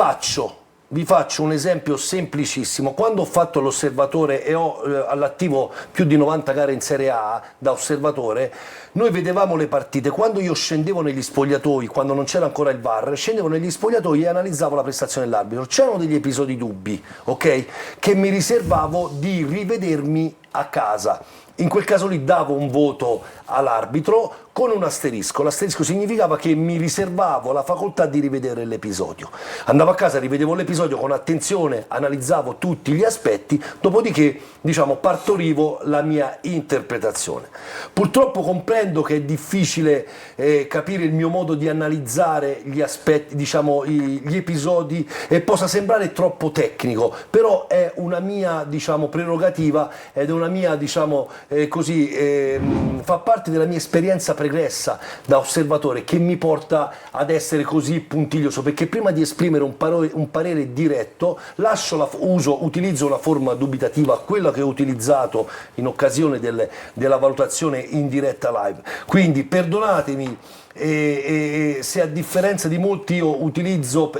[SPEAKER 7] faccio un esempio semplicissimo. Quando ho fatto l'osservatore e ho all'attivo più di 90 gare in Serie A da osservatore, noi vedevamo le partite. Quando io scendevo negli spogliatoi, quando non c'era ancora il VAR, scendevo negli spogliatoi e analizzavo la prestazione dell'arbitro. C'erano degli episodi dubbi, ok? Che mi riservavo di rivedermi a casa. In quel caso lì davo un voto all'arbitro con un asterisco. L'asterisco significava che mi riservavo la facoltà di rivedere l'episodio. Andavo a casa, rivedevo l'episodio con attenzione, analizzavo tutti gli aspetti, dopodiché, diciamo, partorivo la mia interpretazione. Purtroppo comprendo che è difficile capire il mio modo di analizzare gli aspetti, diciamo, gli episodi, e possa sembrare troppo tecnico, però è una mia, diciamo, prerogativa ed è una mia, diciamo, fa parte della mia esperienza pregressa da osservatore che mi porta ad essere così puntiglioso, perché prima di esprimere un parere diretto utilizzo una forma dubitativa, quella che ho utilizzato in occasione della valutazione in diretta live. Quindi perdonatemi se a differenza di molti io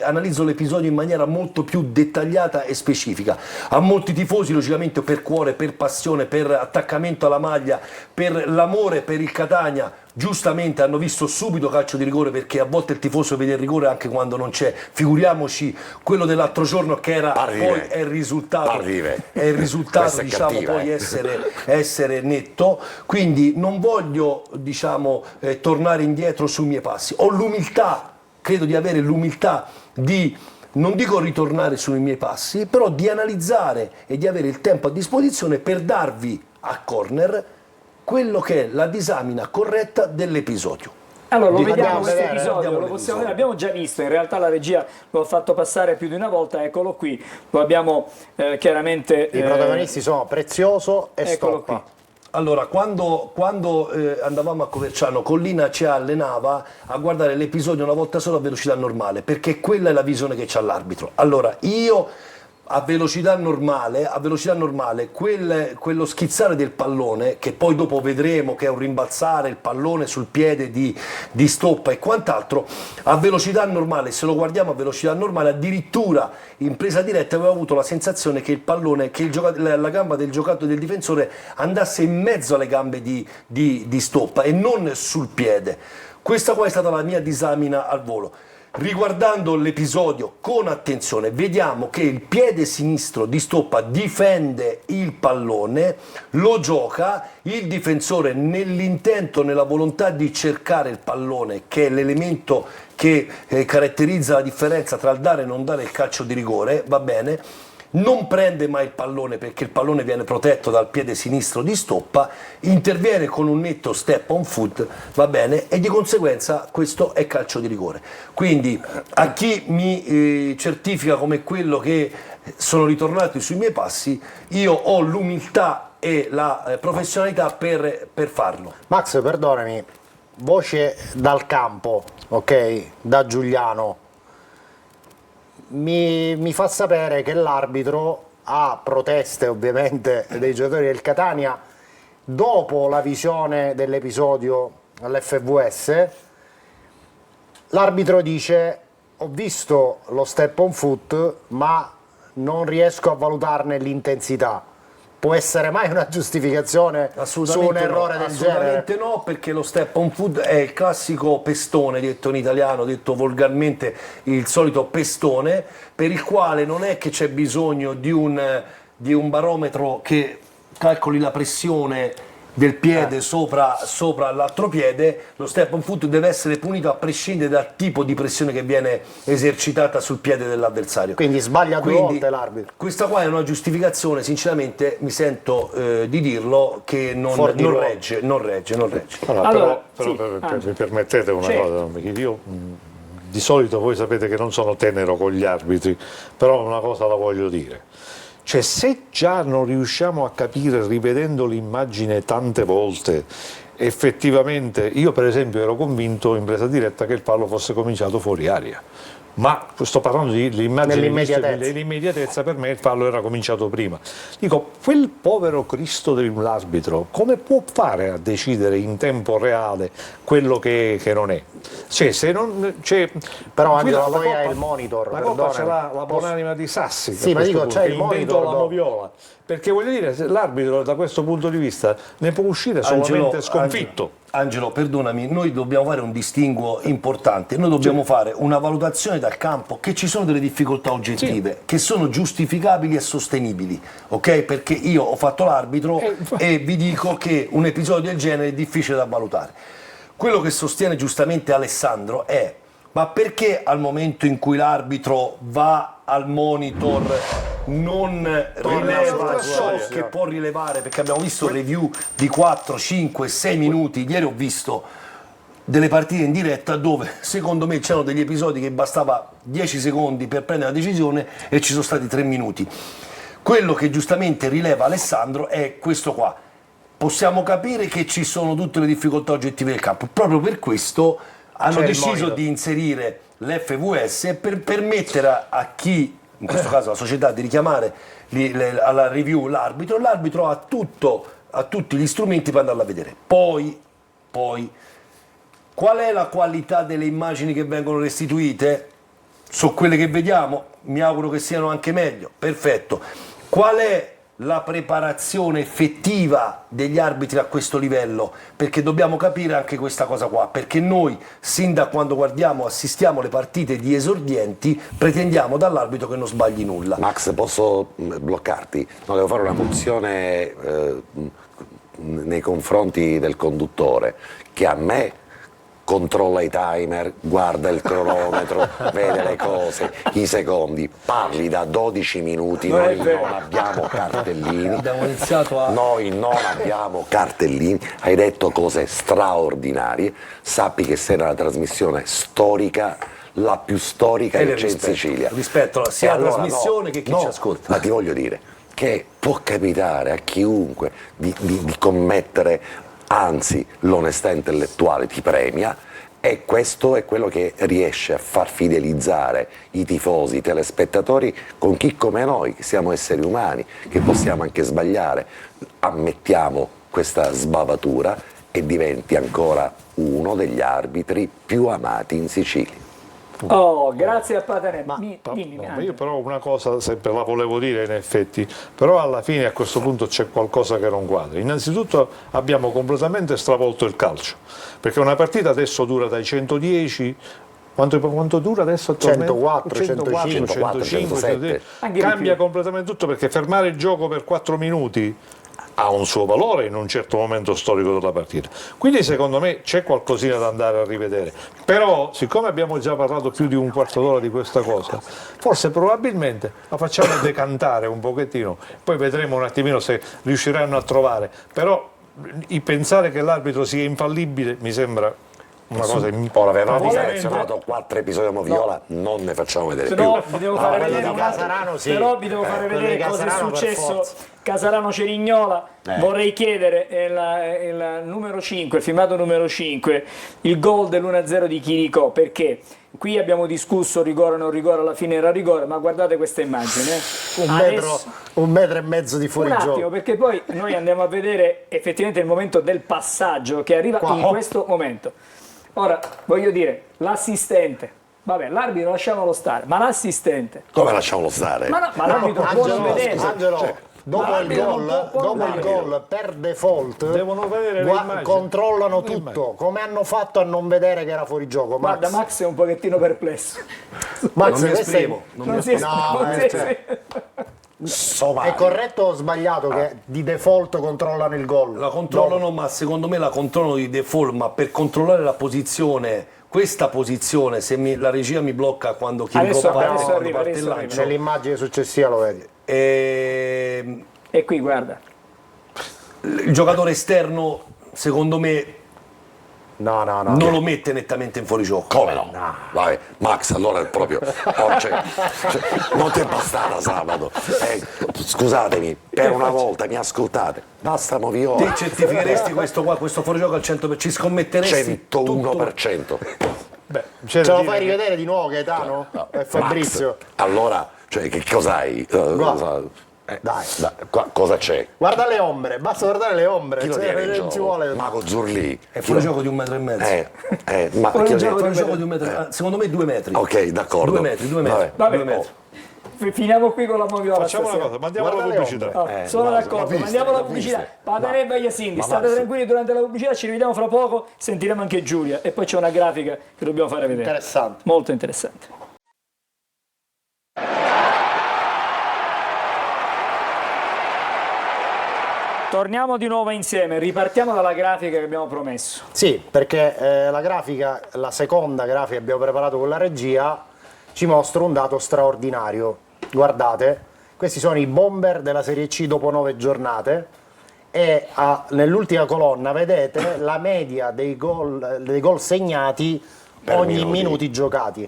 [SPEAKER 7] analizzo l'episodio in maniera molto più dettagliata e specifica. A molti tifosi, logicamente, per cuore, per passione, per attaccamento alla maglia, per l'amore per il Catania, giustamente hanno visto subito calcio di rigore, perché a volte il tifoso vede il rigore anche quando non c'è. Figuriamoci quello dell'altro giorno, che era poi è il risultato diciamo
[SPEAKER 4] cattiva,
[SPEAKER 7] poi essere netto. Quindi non voglio, diciamo, tornare indietro sui miei passi. Ho l'umiltà, credo di avere l'umiltà di, non dico ritornare sui miei passi, però di analizzare e di avere il tempo a disposizione per darvi a corner quello che è la disamina corretta dell'episodio.
[SPEAKER 1] Allora, lo vediamo
[SPEAKER 3] Andiamo a
[SPEAKER 1] questo
[SPEAKER 3] vedere,
[SPEAKER 1] episodio,
[SPEAKER 7] andiamo
[SPEAKER 1] lo possiamo
[SPEAKER 7] all'episodio.
[SPEAKER 1] vedere, abbiamo già visto, in realtà la regia lo ha fatto passare più di una volta, eccolo qui, lo abbiamo chiaramente...
[SPEAKER 3] I protagonisti sono Prezioso e
[SPEAKER 1] eccolo
[SPEAKER 3] Stoppa.
[SPEAKER 7] Allora, quando andavamo a Coverciano, Collina ci allenava a guardare l'episodio una volta sola a velocità normale, perché quella è la visione che c'ha l'arbitro. Allora, io a velocità normale quello schizzare del pallone, che poi dopo vedremo che è un rimbalzare il pallone sul piede di Stoppa e quant'altro, a velocità normale, se lo guardiamo a velocità normale, addirittura in presa diretta avevo avuto la sensazione che il pallone, che la gamba del giocatore del difensore andasse in mezzo alle gambe di Stoppa e non sul piede. Questa qua è stata la mia disamina al volo. Riguardando l'episodio con attenzione, vediamo che il piede sinistro di Stoppa difende il pallone, lo gioca, il difensore nell'intento, nella volontà di cercare il pallone, che è l'elemento che caratterizza la differenza tra il dare e non dare il calcio di rigore, va bene, non prende mai il pallone perché il pallone viene protetto dal piede sinistro di Stoppa, interviene con un netto step on foot, va bene, e di conseguenza questo è calcio di rigore. Quindi a chi mi certifica come quello che sono ritornato sui miei passi, io ho l'umiltà e la professionalità per farlo.
[SPEAKER 3] Max, perdonami, voce dal campo, ok, da Giuliano, mi fa sapere che l'arbitro, a proteste ovviamente dei giocatori del Catania, dopo la visione dell'episodio all'FVS, l'arbitro dice: ho visto lo step on foot ma non riesco a valutarne l'intensità. Può essere mai una giustificazione su un errore del genere?
[SPEAKER 7] Assolutamente no, perché lo step on foot è il classico pestone, detto in italiano, detto volgarmente il solito pestone, per il quale non è che c'è bisogno di un barometro che calcoli la pressione del piede sopra l'altro piede. Lo step on foot deve essere punito a prescindere dal tipo di pressione che viene esercitata sul piede dell'avversario.
[SPEAKER 3] Quindi sbaglia due volte l'arbitro.
[SPEAKER 7] Questa qua è una giustificazione, sinceramente mi sento di dirlo, che non regge.
[SPEAKER 2] Allora, però mi permettete una cosa, perché io di solito voi sapete che non sono tenero con gli arbitri, però una cosa la voglio dire. Cioè, se già non riusciamo a capire rivedendo l'immagine tante volte, effettivamente, io per esempio ero convinto in presa diretta che il fallo fosse cominciato fuori aria, ma sto parlando dell'immediatezza, per me il fallo era cominciato prima. Dico, quel povero Cristo dell'arbitro come può fare a decidere in tempo reale quello che non è? Cioè, se non, cioè,
[SPEAKER 3] però Angelo, poi hai il monitor,
[SPEAKER 2] la Coppa c'è la buonanima di Sassi,
[SPEAKER 3] sì, ma dico, c'è il monitor,
[SPEAKER 2] la moviola, perché voglio dire, l'arbitro da questo punto di vista ne può uscire solamente sconfitto.
[SPEAKER 7] Angelo, perdonami, noi dobbiamo fare un distinguo importante, noi dobbiamo fare una valutazione dal campo, che ci sono delle difficoltà oggettive, che sono giustificabili e sostenibili, ok? Perché io ho fatto l'arbitro e vi dico che un episodio del genere è difficile da valutare. Quello che sostiene giustamente Alessandro è: ma perché al momento in cui l'arbitro va al monitor non rileva ciò che può rilevare? Perché abbiamo visto review di 4, 5, 6 minuti, ieri ho visto delle partite in diretta dove secondo me c'erano degli episodi che bastava 10 secondi per prendere la decisione e ci sono stati 3 minuti. Quello che giustamente rileva Alessandro è questo qua. Possiamo capire che ci sono tutte le difficoltà oggettive del campo, proprio per questo hanno deciso di inserire l'FVS per permettere a chi, in questo caso la società, di richiamare alla review l'arbitro. L'arbitro ha tutti gli strumenti per andarla a vedere. Poi, qual è la qualità delle immagini che vengono restituite? Su quelle che vediamo, mi auguro che siano anche meglio, perfetto. Qual è la preparazione effettiva degli arbitri a questo livello? Perché dobbiamo capire anche questa cosa qua, perché noi sin da quando assistiamo alle partite di esordienti pretendiamo dall'arbitro che non sbagli nulla.
[SPEAKER 4] Max, posso bloccarti? No, devo fare una mozione nei confronti del conduttore, che a me controlla i timer, guarda il cronometro, vede le cose, i secondi, parli da 12 minuti, noi non abbiamo cartellini, noi non abbiamo cartellini, hai detto cose straordinarie, sappi che sei nella trasmissione storica, la più storica che c'è in Sicilia.
[SPEAKER 7] Rispetto sia alla trasmissione che chi ci ascolta.
[SPEAKER 4] Ma ti voglio dire, che può capitare a chiunque di commettere, anzi l'onestà intellettuale ti premia, e questo è quello che riesce a far fidelizzare i tifosi, i telespettatori con chi come noi, che siamo esseri umani, che possiamo anche sbagliare, ammettiamo questa sbavatura e diventi ancora uno degli arbitri più amati in Sicilia.
[SPEAKER 1] Oh, grazie a Patanè. Dimmi,
[SPEAKER 2] No,
[SPEAKER 1] Angelo.
[SPEAKER 2] io però una cosa sempre la volevo dire in effetti, però alla fine a questo punto c'è qualcosa che non quadra. Innanzitutto abbiamo completamente stravolto il calcio, perché una partita adesso dura dai 110, quanto dura adesso attualmente?
[SPEAKER 3] 104,
[SPEAKER 2] 105,
[SPEAKER 4] 105,
[SPEAKER 2] 107.
[SPEAKER 1] Anche di
[SPEAKER 2] Cambia
[SPEAKER 1] più.
[SPEAKER 2] completamente tutto, perché fermare il gioco per 4 minuti ha un suo valore in un certo momento storico della partita. Quindi secondo me c'è qualcosina da andare a rivedere. Però, siccome abbiamo già parlato più di un quarto d'ora di questa cosa, forse probabilmente la facciamo decantare un pochettino, poi vedremo un attimino se riusciranno a trovare. Però pensare che l'arbitro sia infallibile mi sembra una cosa
[SPEAKER 4] Ora avevamo
[SPEAKER 1] Volete-
[SPEAKER 4] selezionato 4 episodi di Moviola, non ne facciamo vedere
[SPEAKER 1] Se
[SPEAKER 4] più.
[SPEAKER 1] no, vi devo fare
[SPEAKER 3] quelli
[SPEAKER 1] vedere
[SPEAKER 3] di
[SPEAKER 1] un altro-
[SPEAKER 3] Casarano sì.
[SPEAKER 1] però vi devo fare
[SPEAKER 3] quelli
[SPEAKER 1] vedere
[SPEAKER 3] di
[SPEAKER 1] cosa è
[SPEAKER 3] Casarano per
[SPEAKER 1] successo.
[SPEAKER 3] forza.
[SPEAKER 1] Casarano-Cerignola, vorrei chiedere il numero 5, il filmato numero 5, il gol dell'1-0 di Chirico, perché qui abbiamo discusso rigore o non rigore, alla fine era rigore, ma guardate questa immagine.
[SPEAKER 3] Un metro e mezzo di
[SPEAKER 1] Un
[SPEAKER 3] fuorigioco.
[SPEAKER 1] attimo, perché poi noi andiamo a vedere effettivamente il momento del passaggio che arriva
[SPEAKER 3] Qua,
[SPEAKER 1] in questo momento. Ora, voglio dire, l'assistente, vabbè, l'arbitro lasciamolo stare, ma l'assistente,
[SPEAKER 4] Come lasciamolo stare?
[SPEAKER 1] ma l'arbitro può non vedere.
[SPEAKER 3] Angelo, dopo il
[SPEAKER 1] l'arbitro
[SPEAKER 3] gol,
[SPEAKER 1] non può
[SPEAKER 3] dopo il
[SPEAKER 1] guardare.
[SPEAKER 3] gol per default
[SPEAKER 2] Devono vedere le immagini.
[SPEAKER 3] controllano
[SPEAKER 2] Le
[SPEAKER 3] tutto. Come hanno fatto a non vedere che era fuori gioco?
[SPEAKER 1] Guarda,
[SPEAKER 3] Max,
[SPEAKER 1] Max è un pochettino perplesso.
[SPEAKER 3] Max,
[SPEAKER 7] Non mi
[SPEAKER 3] questo è-
[SPEAKER 7] esprimo.
[SPEAKER 1] Non si
[SPEAKER 3] No,
[SPEAKER 1] non si-
[SPEAKER 3] è corretto o sbagliato che di default controllano il gol?
[SPEAKER 7] La controllano, ma secondo me la controllano di default, ma per controllare la posizione, questa posizione, se la regia mi blocca quando
[SPEAKER 1] Adesso
[SPEAKER 7] parte,
[SPEAKER 1] arriva,
[SPEAKER 7] quando parte
[SPEAKER 1] adesso
[SPEAKER 7] il
[SPEAKER 1] arriva.
[SPEAKER 7] lancio,
[SPEAKER 3] Nell'immagine successiva lo vedi.
[SPEAKER 1] E qui, guarda.
[SPEAKER 7] il giocatore esterno, secondo me,
[SPEAKER 3] No.
[SPEAKER 7] non lo mette nettamente in fuorigioco.
[SPEAKER 4] Come no? Vai, Max, allora è proprio. oh, cioè, non ti è bastata sabato. Scusatemi, per una volta mi ascoltate. Basta Moviola.
[SPEAKER 7] Te certificheresti questo fuorigioco al 100%? Ci scommetteresti?
[SPEAKER 4] 101%.
[SPEAKER 2] Beh, c'è
[SPEAKER 3] Ce
[SPEAKER 2] da
[SPEAKER 3] lo
[SPEAKER 2] dire
[SPEAKER 3] fai
[SPEAKER 2] che-
[SPEAKER 3] rivedere di nuovo Gaetano? E Fabrizio?
[SPEAKER 4] Max, allora, cioè, che cos'hai?
[SPEAKER 3] Dai.
[SPEAKER 4] Cosa c'è?
[SPEAKER 3] Guarda le ombre, basta guardare le ombre.
[SPEAKER 4] Chi lo
[SPEAKER 3] cioè,
[SPEAKER 4] tiene in
[SPEAKER 3] non ci
[SPEAKER 4] gioco?
[SPEAKER 3] vuole.
[SPEAKER 4] Mago Zurlì.
[SPEAKER 7] È fuorigioco di 1,5 metri.
[SPEAKER 4] Ma chi lo tiene?
[SPEAKER 7] Fuorigioco di 1 metro, secondo me 2 metri.
[SPEAKER 4] Ok, d'accordo.
[SPEAKER 7] 2 metri, 2 metri.
[SPEAKER 1] Vabbè.
[SPEAKER 7] 2 metri.
[SPEAKER 1] Finiamo qui con la moviola.
[SPEAKER 2] Facciamo una
[SPEAKER 1] stasera.
[SPEAKER 2] cosa, mandiamo la
[SPEAKER 3] Guarda le
[SPEAKER 2] pubblicità.
[SPEAKER 1] Oh, sono d'accordo, mandiamo la pubblicità. Patanè e Bagliasindi, state tranquilli durante la pubblicità, ci rivediamo fra poco, sentiremo anche Giulia e poi c'è una grafica che dobbiamo fare vedere.
[SPEAKER 3] Interessante.
[SPEAKER 1] Molto interessante. Torniamo di nuovo insieme, ripartiamo dalla grafica che abbiamo promesso.
[SPEAKER 3] Sì, perché la grafica, la seconda grafica che abbiamo preparato con la regia, ci mostra un dato straordinario. Guardate, questi sono i bomber della Serie C dopo 9 giornate e nell'ultima colonna vedete la media dei gol segnati
[SPEAKER 4] Per
[SPEAKER 3] ogni
[SPEAKER 4] minuti.
[SPEAKER 3] minuti giocati.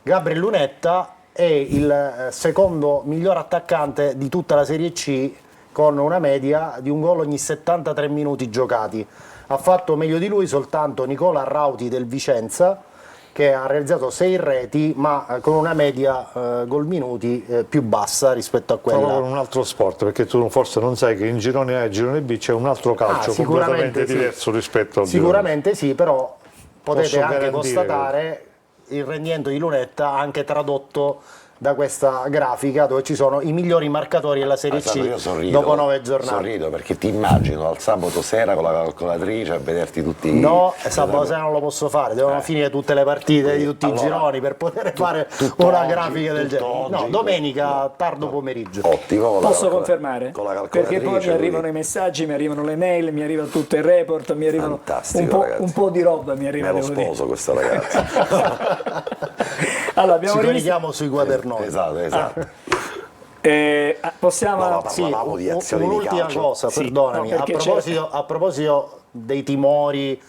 [SPEAKER 3] Gabriel Lunetta è il secondo miglior attaccante di tutta la Serie C con una media di un gol ogni 73 minuti giocati. Ha fatto meglio di lui soltanto Nicola Rauti del Vicenza, che ha realizzato 6 reti, ma con una media gol minuti più bassa rispetto a
[SPEAKER 2] Proprio con
[SPEAKER 3] quella.
[SPEAKER 2] un altro sport, perché tu forse non sai che in girone A e girone B c'è un altro calcio
[SPEAKER 3] sicuramente
[SPEAKER 2] completamente
[SPEAKER 3] sì.
[SPEAKER 2] diverso rispetto al
[SPEAKER 3] Sicuramente sì, però potete
[SPEAKER 2] Posso
[SPEAKER 3] anche
[SPEAKER 2] garantire
[SPEAKER 3] constatare il rendimento di Lunetta anche tradotto da questa grafica dove ci sono i migliori marcatori della Serie
[SPEAKER 4] Io
[SPEAKER 3] C
[SPEAKER 4] sorrido,
[SPEAKER 3] dopo 9 giornate.
[SPEAKER 4] sorrido perché ti immagino al sabato sera con la calcolatrice a vederti tutti
[SPEAKER 3] No, sabato sera non lo posso fare, devono finire tutte le partite di tutti
[SPEAKER 4] Allora,
[SPEAKER 3] i gironi per poter fare
[SPEAKER 4] tutto
[SPEAKER 3] una
[SPEAKER 4] oggi,
[SPEAKER 3] grafica del
[SPEAKER 4] tutto
[SPEAKER 3] genere. No,
[SPEAKER 4] oggi.
[SPEAKER 3] domenica, tardo pomeriggio.
[SPEAKER 4] ottimo. con la
[SPEAKER 1] Posso
[SPEAKER 4] calcola-
[SPEAKER 1] confermare?
[SPEAKER 4] con la
[SPEAKER 1] Perché poi mi
[SPEAKER 4] calcolatrice,
[SPEAKER 1] arrivano
[SPEAKER 4] lui.
[SPEAKER 1] i messaggi, mi arrivano le mail, mi arriva tutto il report, mi arrivano
[SPEAKER 4] Fantastico, ragazzi.
[SPEAKER 1] un po' di roba mi arriva.
[SPEAKER 4] Me lo
[SPEAKER 1] devo dire.
[SPEAKER 4] sposo questa ragazza.
[SPEAKER 1] Allora,
[SPEAKER 3] Ci
[SPEAKER 1] abbiamo rivisto.
[SPEAKER 3] corichiamo sui quadernoni.
[SPEAKER 4] esatto.
[SPEAKER 1] Possiamo.
[SPEAKER 4] No, ma parlavamo di azioni di
[SPEAKER 3] Un'ultima
[SPEAKER 4] calcio.
[SPEAKER 3] cosa,
[SPEAKER 1] Sì,
[SPEAKER 3] perdonami,
[SPEAKER 1] no,
[SPEAKER 3] a
[SPEAKER 1] perché
[SPEAKER 3] proposito dei timori,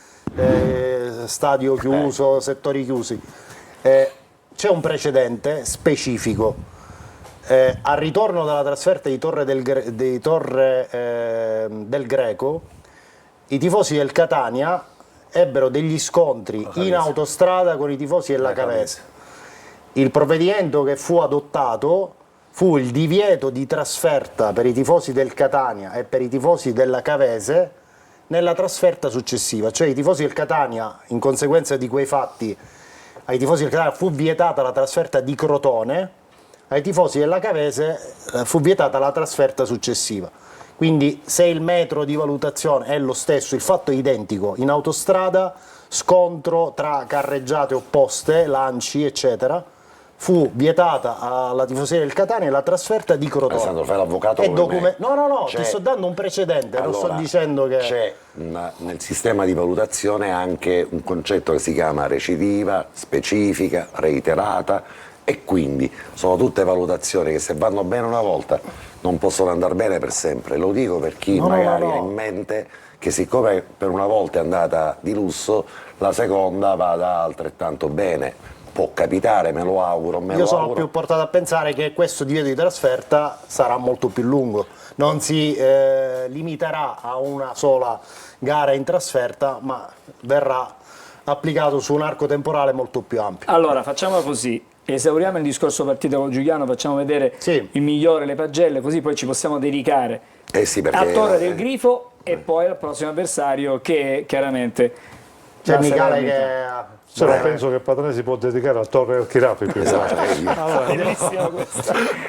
[SPEAKER 3] stadio chiuso, settori chiusi, c'è un precedente specifico. al ritorno dalla trasferta di Torre del Greco, i tifosi del Catania ebbero degli scontri in autostrada con i tifosi della Cavese. Il provvedimento che fu adottato fu il divieto di trasferta per i tifosi del Catania e per i tifosi della Cavese nella trasferta successiva, cioè i tifosi del Catania, in conseguenza di quei fatti, ai tifosi del Catania fu vietata la trasferta di Crotone, ai tifosi della Cavese fu vietata la trasferta successiva. Quindi se il metro di valutazione è lo stesso, il fatto è identico, in autostrada scontro tra carreggiate opposte, lanci eccetera, fu vietata alla tifoseria del Catania la trasferta di Crotone.
[SPEAKER 4] Alessandro, fai l'avvocato come me.
[SPEAKER 3] No, ti sto dando un precedente, non sto dicendo che...
[SPEAKER 4] C'è nel sistema di valutazione anche un concetto che si chiama recidiva, specifica, reiterata, e quindi sono tutte valutazioni che se vanno bene una volta non possono andare bene per sempre. Lo dico per chi magari ha in mente che siccome per una volta è andata di lusso, la seconda vada altrettanto bene. Può capitare, me lo auguro.
[SPEAKER 3] Io sono più portato a pensare che questo divieto di trasferta sarà molto più lungo, non si limiterà a una sola gara in trasferta, ma verrà applicato su un arco temporale molto più ampio.
[SPEAKER 1] Allora, facciamo così. Esauriamo il discorso partita con Giuliano, facciamo vedere il migliore, le pagelle, così poi ci possiamo dedicare a Torre del Grifo e poi al prossimo avversario che chiaramente
[SPEAKER 3] c'è Michele che...
[SPEAKER 2] penso che Padrone si può dedicare a Torre del Chirapi.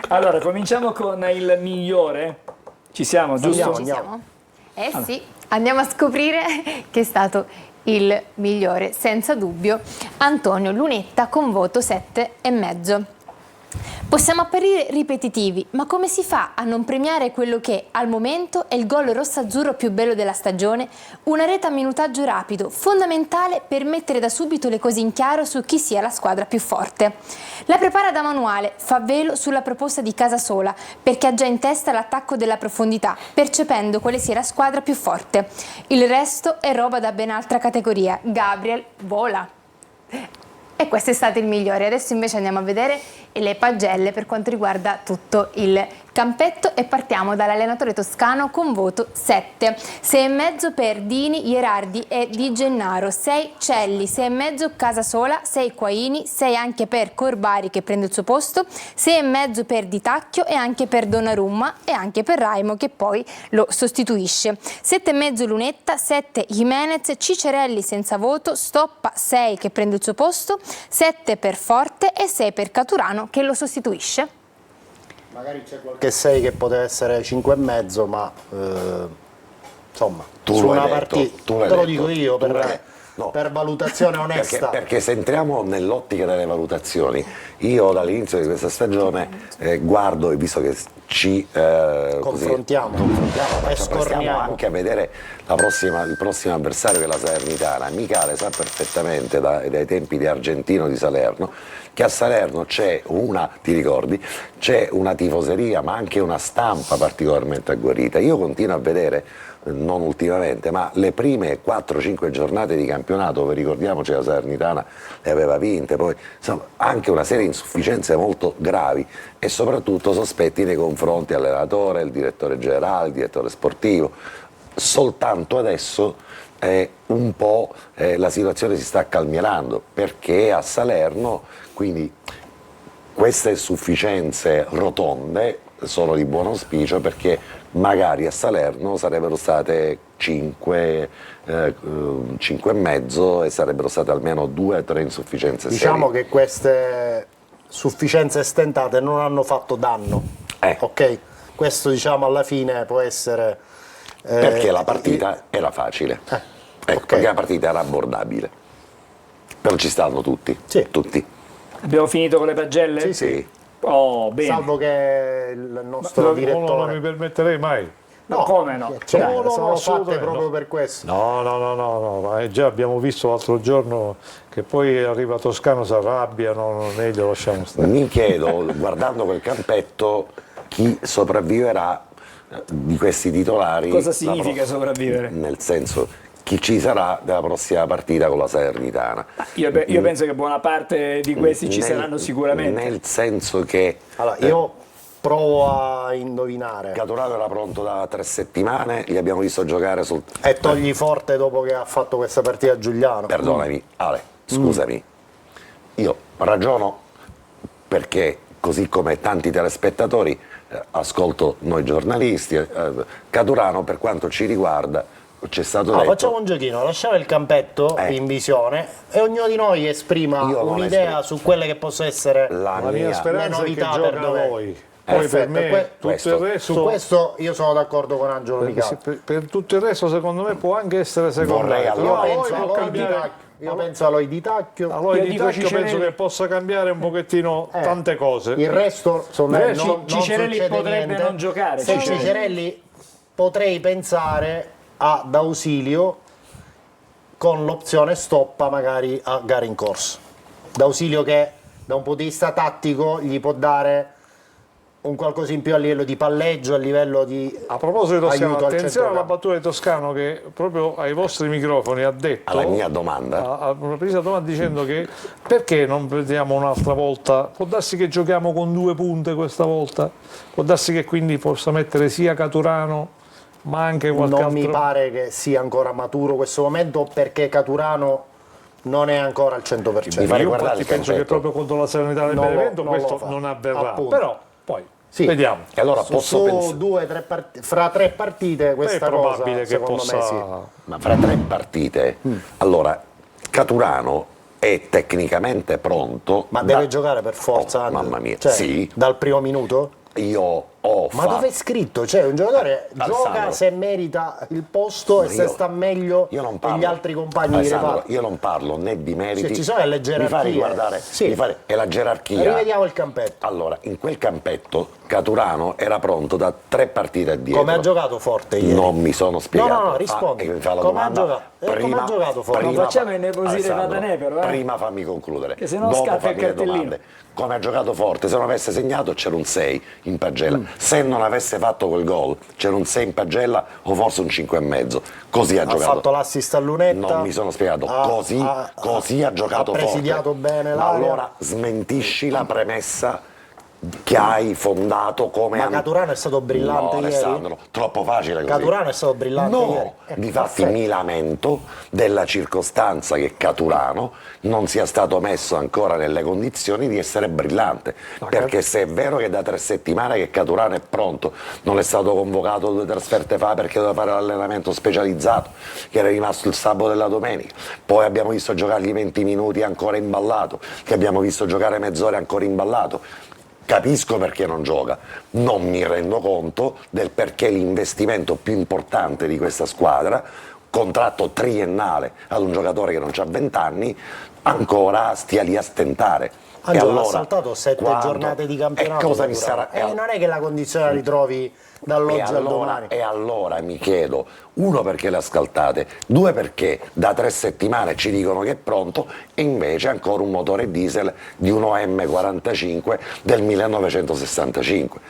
[SPEAKER 1] Allora, cominciamo con il migliore. Ci siamo, giusto?
[SPEAKER 5] Andiamo. Sì, andiamo a scoprire che è stato il migliore, senza dubbio, Antonio Lunetta con voto 7,5. Possiamo apparire ripetitivi, ma come si fa a non premiare quello che al momento è il gol rosso-azzurro più bello della stagione? Una rete a minutaggio rapido, fondamentale per mettere da subito le cose in chiaro su chi sia la squadra più forte. La prepara da manuale, fa velo sulla proposta di Casasola, perché ha già in testa l'attacco della profondità, percependo quale sia la squadra più forte. Il resto è roba da ben altra categoria. Gabriel vola. E questo è stato il migliore. Adesso invece andiamo a vedere le pagelle per quanto riguarda tutto il campetto e partiamo dall'allenatore toscano con voto 7. 6,5 per Dini, Ierardi e Di Gennaro, 6 Celli, 6,5 Casasola, 6 Quaini, 6 anche per Corbari che prende il suo posto, 6,5 per Di Tacchio e anche per Donnarumma e anche per Raimo che poi lo sostituisce. 7,5 Lunetta, 7 Jimenez, Cicerelli senza voto, Stoppa 6 che prende il suo posto, 7 per Forte e 6 per Caturano che lo sostituisce.
[SPEAKER 3] Magari c'è qualche 6 che poteva essere 5,5, ma insomma, su una partita, te lo dico io per valutazione onesta.
[SPEAKER 4] Perché se entriamo nell'ottica delle valutazioni, io dall'inizio di questa stagione guardo e visto che ci
[SPEAKER 3] confrontiamo
[SPEAKER 4] e scorniamo anche a vedere il prossimo avversario che è la Salernitana. Michele sa perfettamente dai tempi di Argentino di Salerno che a Salerno c'è c'è una tifoseria ma anche una stampa particolarmente agguerrita. Io continuo a vedere, non ultimamente, ma le prime 4-5 giornate di campionato, dove ricordiamoci la Salernitana le aveva vinte, poi insomma, anche una serie di insufficienze molto gravi e soprattutto sospetti nei confronti dell'allenatore, il direttore generale, il direttore sportivo. Soltanto adesso un po' la situazione si sta calmierando perché a Salerno quindi queste insufficienze rotonde sono di buon auspicio perché magari a Salerno sarebbero state 5,5 e sarebbero state almeno 2 o 3 insufficienze
[SPEAKER 3] diciamo
[SPEAKER 4] serie.
[SPEAKER 3] Che queste sufficienze stentate non hanno fatto danno, ok? Questo diciamo alla fine può essere
[SPEAKER 4] perché la partita era facile, perché la partita era abbordabile, però ci stanno tutti.
[SPEAKER 1] Abbiamo finito con le pagelle?
[SPEAKER 4] Sì.
[SPEAKER 1] Oh, bene.
[SPEAKER 3] Salvo che il nostro direttore...
[SPEAKER 2] Non mi permetterei mai.
[SPEAKER 1] No, come no?
[SPEAKER 3] Sono fatte proprio per questo.
[SPEAKER 2] No, già abbiamo visto l'altro giorno che poi arriva Toscano, si arrabbiano, meglio lasciamo stare.
[SPEAKER 4] Mi chiedo, guardando quel campetto, chi sopravviverà di questi titolari.
[SPEAKER 1] Cosa significa sopravvivere?
[SPEAKER 4] Nel senso, chi ci sarà nella prossima partita con la Salernitana.
[SPEAKER 1] Io penso che buona parte di questi ci saranno sicuramente.
[SPEAKER 4] Nel senso che...
[SPEAKER 3] Allora, io provo a indovinare.
[SPEAKER 4] Caturano era pronto da 3 settimane, gli abbiamo visto giocare sul...
[SPEAKER 3] E togli Forte dopo che ha fatto questa partita a Giuliano.
[SPEAKER 4] Perdonami, Ale, scusami. Io ragiono perché, così come tanti telespettatori, ascolto noi giornalisti, Caturano per quanto ci riguarda c'è stato detto...
[SPEAKER 3] Facciamo un giochino, lasciamo il campetto in visione e ognuno di noi esprima
[SPEAKER 4] Io non
[SPEAKER 3] un'idea
[SPEAKER 4] esprimo.
[SPEAKER 3] su quelle che possa essere
[SPEAKER 4] La
[SPEAKER 2] La mia
[SPEAKER 4] mia
[SPEAKER 2] speranza è che
[SPEAKER 3] novità
[SPEAKER 2] gioca
[SPEAKER 3] per
[SPEAKER 2] a
[SPEAKER 3] dove-
[SPEAKER 2] voi. Poi per
[SPEAKER 3] Perfetto,
[SPEAKER 2] me tutto
[SPEAKER 4] questo-
[SPEAKER 2] il resto...
[SPEAKER 3] Su questo io sono d'accordo con Angelo
[SPEAKER 2] perché
[SPEAKER 3] Nicastro.
[SPEAKER 2] per tutto il resto secondo me può anche essere secondario.
[SPEAKER 4] Vorrei
[SPEAKER 3] Io
[SPEAKER 2] Però
[SPEAKER 3] penso
[SPEAKER 2] può
[SPEAKER 3] a Loi di
[SPEAKER 2] cambiare-
[SPEAKER 3] Tacchio. Io penso a Loi di Tacchio.
[SPEAKER 2] Allora
[SPEAKER 1] Io
[SPEAKER 2] di
[SPEAKER 1] dico
[SPEAKER 2] Tacchio penso
[SPEAKER 1] Cicerelli.
[SPEAKER 2] che possa cambiare un pochettino tante cose.
[SPEAKER 3] Il resto, secondo me, non
[SPEAKER 1] Cicerelli
[SPEAKER 3] succede
[SPEAKER 1] potrebbe
[SPEAKER 3] niente.
[SPEAKER 1] non giocare,
[SPEAKER 3] Se
[SPEAKER 1] Cicerelli.
[SPEAKER 3] Cicerelli potrei pensare ad Ausilio con l'opzione stoppa magari a gare in corso. D'Ausilio che da un punto di vista tattico gli può dare un qualcosa in più a livello di palleggio, a livello di
[SPEAKER 2] A proposito di Toscano,
[SPEAKER 3] aiuto al
[SPEAKER 2] attenzione alla
[SPEAKER 3] centrocampo.
[SPEAKER 2] battuta di Toscano che proprio ai vostri microfoni ha detto,
[SPEAKER 4] Alla mia domanda,
[SPEAKER 2] ha una precisa domanda dicendo che perché non vediamo un'altra volta, può darsi che giochiamo con 2 punte questa volta, può darsi che quindi possa mettere sia Caturano ma anche qualche
[SPEAKER 3] Non
[SPEAKER 2] altro...
[SPEAKER 3] mi pare che sia ancora maturo questo momento perché Caturano non è ancora al 100%.
[SPEAKER 4] Mi fa
[SPEAKER 2] Io
[SPEAKER 4] riguardare
[SPEAKER 2] infatti
[SPEAKER 4] il
[SPEAKER 2] penso che
[SPEAKER 4] campetto.
[SPEAKER 2] proprio contro la Serenità del
[SPEAKER 3] Non lo-
[SPEAKER 2] Benevento
[SPEAKER 3] non lo
[SPEAKER 2] questo
[SPEAKER 3] fa.
[SPEAKER 2] non avverrà,
[SPEAKER 3] Appunto.
[SPEAKER 2] però poi
[SPEAKER 3] Sì.
[SPEAKER 2] vediamo.
[SPEAKER 4] e allora posso pensare...
[SPEAKER 3] Fra 3 partite questa
[SPEAKER 2] È probabile
[SPEAKER 3] cosa
[SPEAKER 2] che
[SPEAKER 3] secondo
[SPEAKER 2] possa...
[SPEAKER 3] me sì.
[SPEAKER 4] Ma fra 3 partite, allora Caturano è tecnicamente pronto.
[SPEAKER 3] Ma deve giocare per forza.
[SPEAKER 4] Oh,
[SPEAKER 3] Angelo.
[SPEAKER 4] mamma mia,
[SPEAKER 3] Cioè,
[SPEAKER 4] sì.
[SPEAKER 3] dal primo minuto?
[SPEAKER 4] Io ho
[SPEAKER 3] Ma
[SPEAKER 4] fatto...
[SPEAKER 3] dove è scritto? Cioè, un giocatore
[SPEAKER 4] Alessandro.
[SPEAKER 3] gioca se merita il posto e
[SPEAKER 4] Ma
[SPEAKER 3] se
[SPEAKER 4] io-
[SPEAKER 3] sta meglio
[SPEAKER 4] io non parlo,
[SPEAKER 3] degli altri compagni di
[SPEAKER 4] Alessandro,
[SPEAKER 3] reparto.
[SPEAKER 4] io non parlo né di meriti,
[SPEAKER 3] Sì, ci sono le
[SPEAKER 4] mi fa
[SPEAKER 3] gerarchie.
[SPEAKER 4] riguardare,
[SPEAKER 3] Sì.
[SPEAKER 4] è la gerarchia.
[SPEAKER 3] Rivediamo il campetto.
[SPEAKER 4] Allora, in quel campetto Caturano era pronto da 3 partite addietro.
[SPEAKER 3] Come ha giocato Forte ieri?
[SPEAKER 4] Non mi sono spiegato.
[SPEAKER 3] No, rispondi.
[SPEAKER 4] E mi fa la
[SPEAKER 3] Come ha
[SPEAKER 4] domanda.
[SPEAKER 3] giocato? Come ha giocato Forte?
[SPEAKER 1] Non facciamo innervosire
[SPEAKER 4] Alessandro,
[SPEAKER 1] Patanè, però,
[SPEAKER 4] Prima fammi concludere.
[SPEAKER 1] Che se no
[SPEAKER 4] Dopo
[SPEAKER 1] scatta il
[SPEAKER 4] fammi le
[SPEAKER 1] cartellino.
[SPEAKER 4] domande. Come ha giocato Forte? Se non avesse segnato c'era un 6 in pagella. Se non avesse fatto quel gol c'era un 6 in pagella o forse un 5,5. Così ha
[SPEAKER 3] Ha
[SPEAKER 4] giocato.
[SPEAKER 3] fatto l'assist a Lunetta.
[SPEAKER 4] Non mi sono spiegato. Così ha giocato
[SPEAKER 3] ha presidiato
[SPEAKER 4] Forte.
[SPEAKER 3] bene
[SPEAKER 4] Ma
[SPEAKER 3] l'area.
[SPEAKER 4] allora smentisci la premessa che hai fondato come...
[SPEAKER 3] Ma Caturano è stato brillante
[SPEAKER 4] no,
[SPEAKER 3] ieri?
[SPEAKER 4] Alessandro, troppo facile così.
[SPEAKER 3] Caturano è stato brillante
[SPEAKER 4] no,
[SPEAKER 3] ieri?
[SPEAKER 4] difatti
[SPEAKER 3] perfetto.
[SPEAKER 4] mi lamento della circostanza che Caturano non sia stato messo ancora nelle condizioni di essere brillante, perché se è vero che da 3 settimane che Caturano è pronto, non è stato convocato 2 trasferte fa perché doveva fare l'allenamento specializzato, che era rimasto il sabato e la domenica, poi abbiamo visto giocargli 20 minuti ancora imballato, che abbiamo visto giocare mezz'ora ancora imballato. Capisco perché non gioca, non mi rendo conto del perché l'investimento più importante di questa squadra, contratto triennale ad un giocatore che non ha 20 anni, ancora stia lì a stentare.
[SPEAKER 3] Angelo ha saltato 7
[SPEAKER 4] quando-
[SPEAKER 3] giornate di campionato.
[SPEAKER 4] E cosa mi
[SPEAKER 3] Caturano.
[SPEAKER 4] sarà?
[SPEAKER 3] E non è che la condizione la ritrovi dall'oggi al domani.
[SPEAKER 4] E allora mi chiedo, 1 perché le ha scaltate, 2 perché da 3 settimane ci dicono che è pronto e invece ancora un motore diesel di un OM45 del 1965.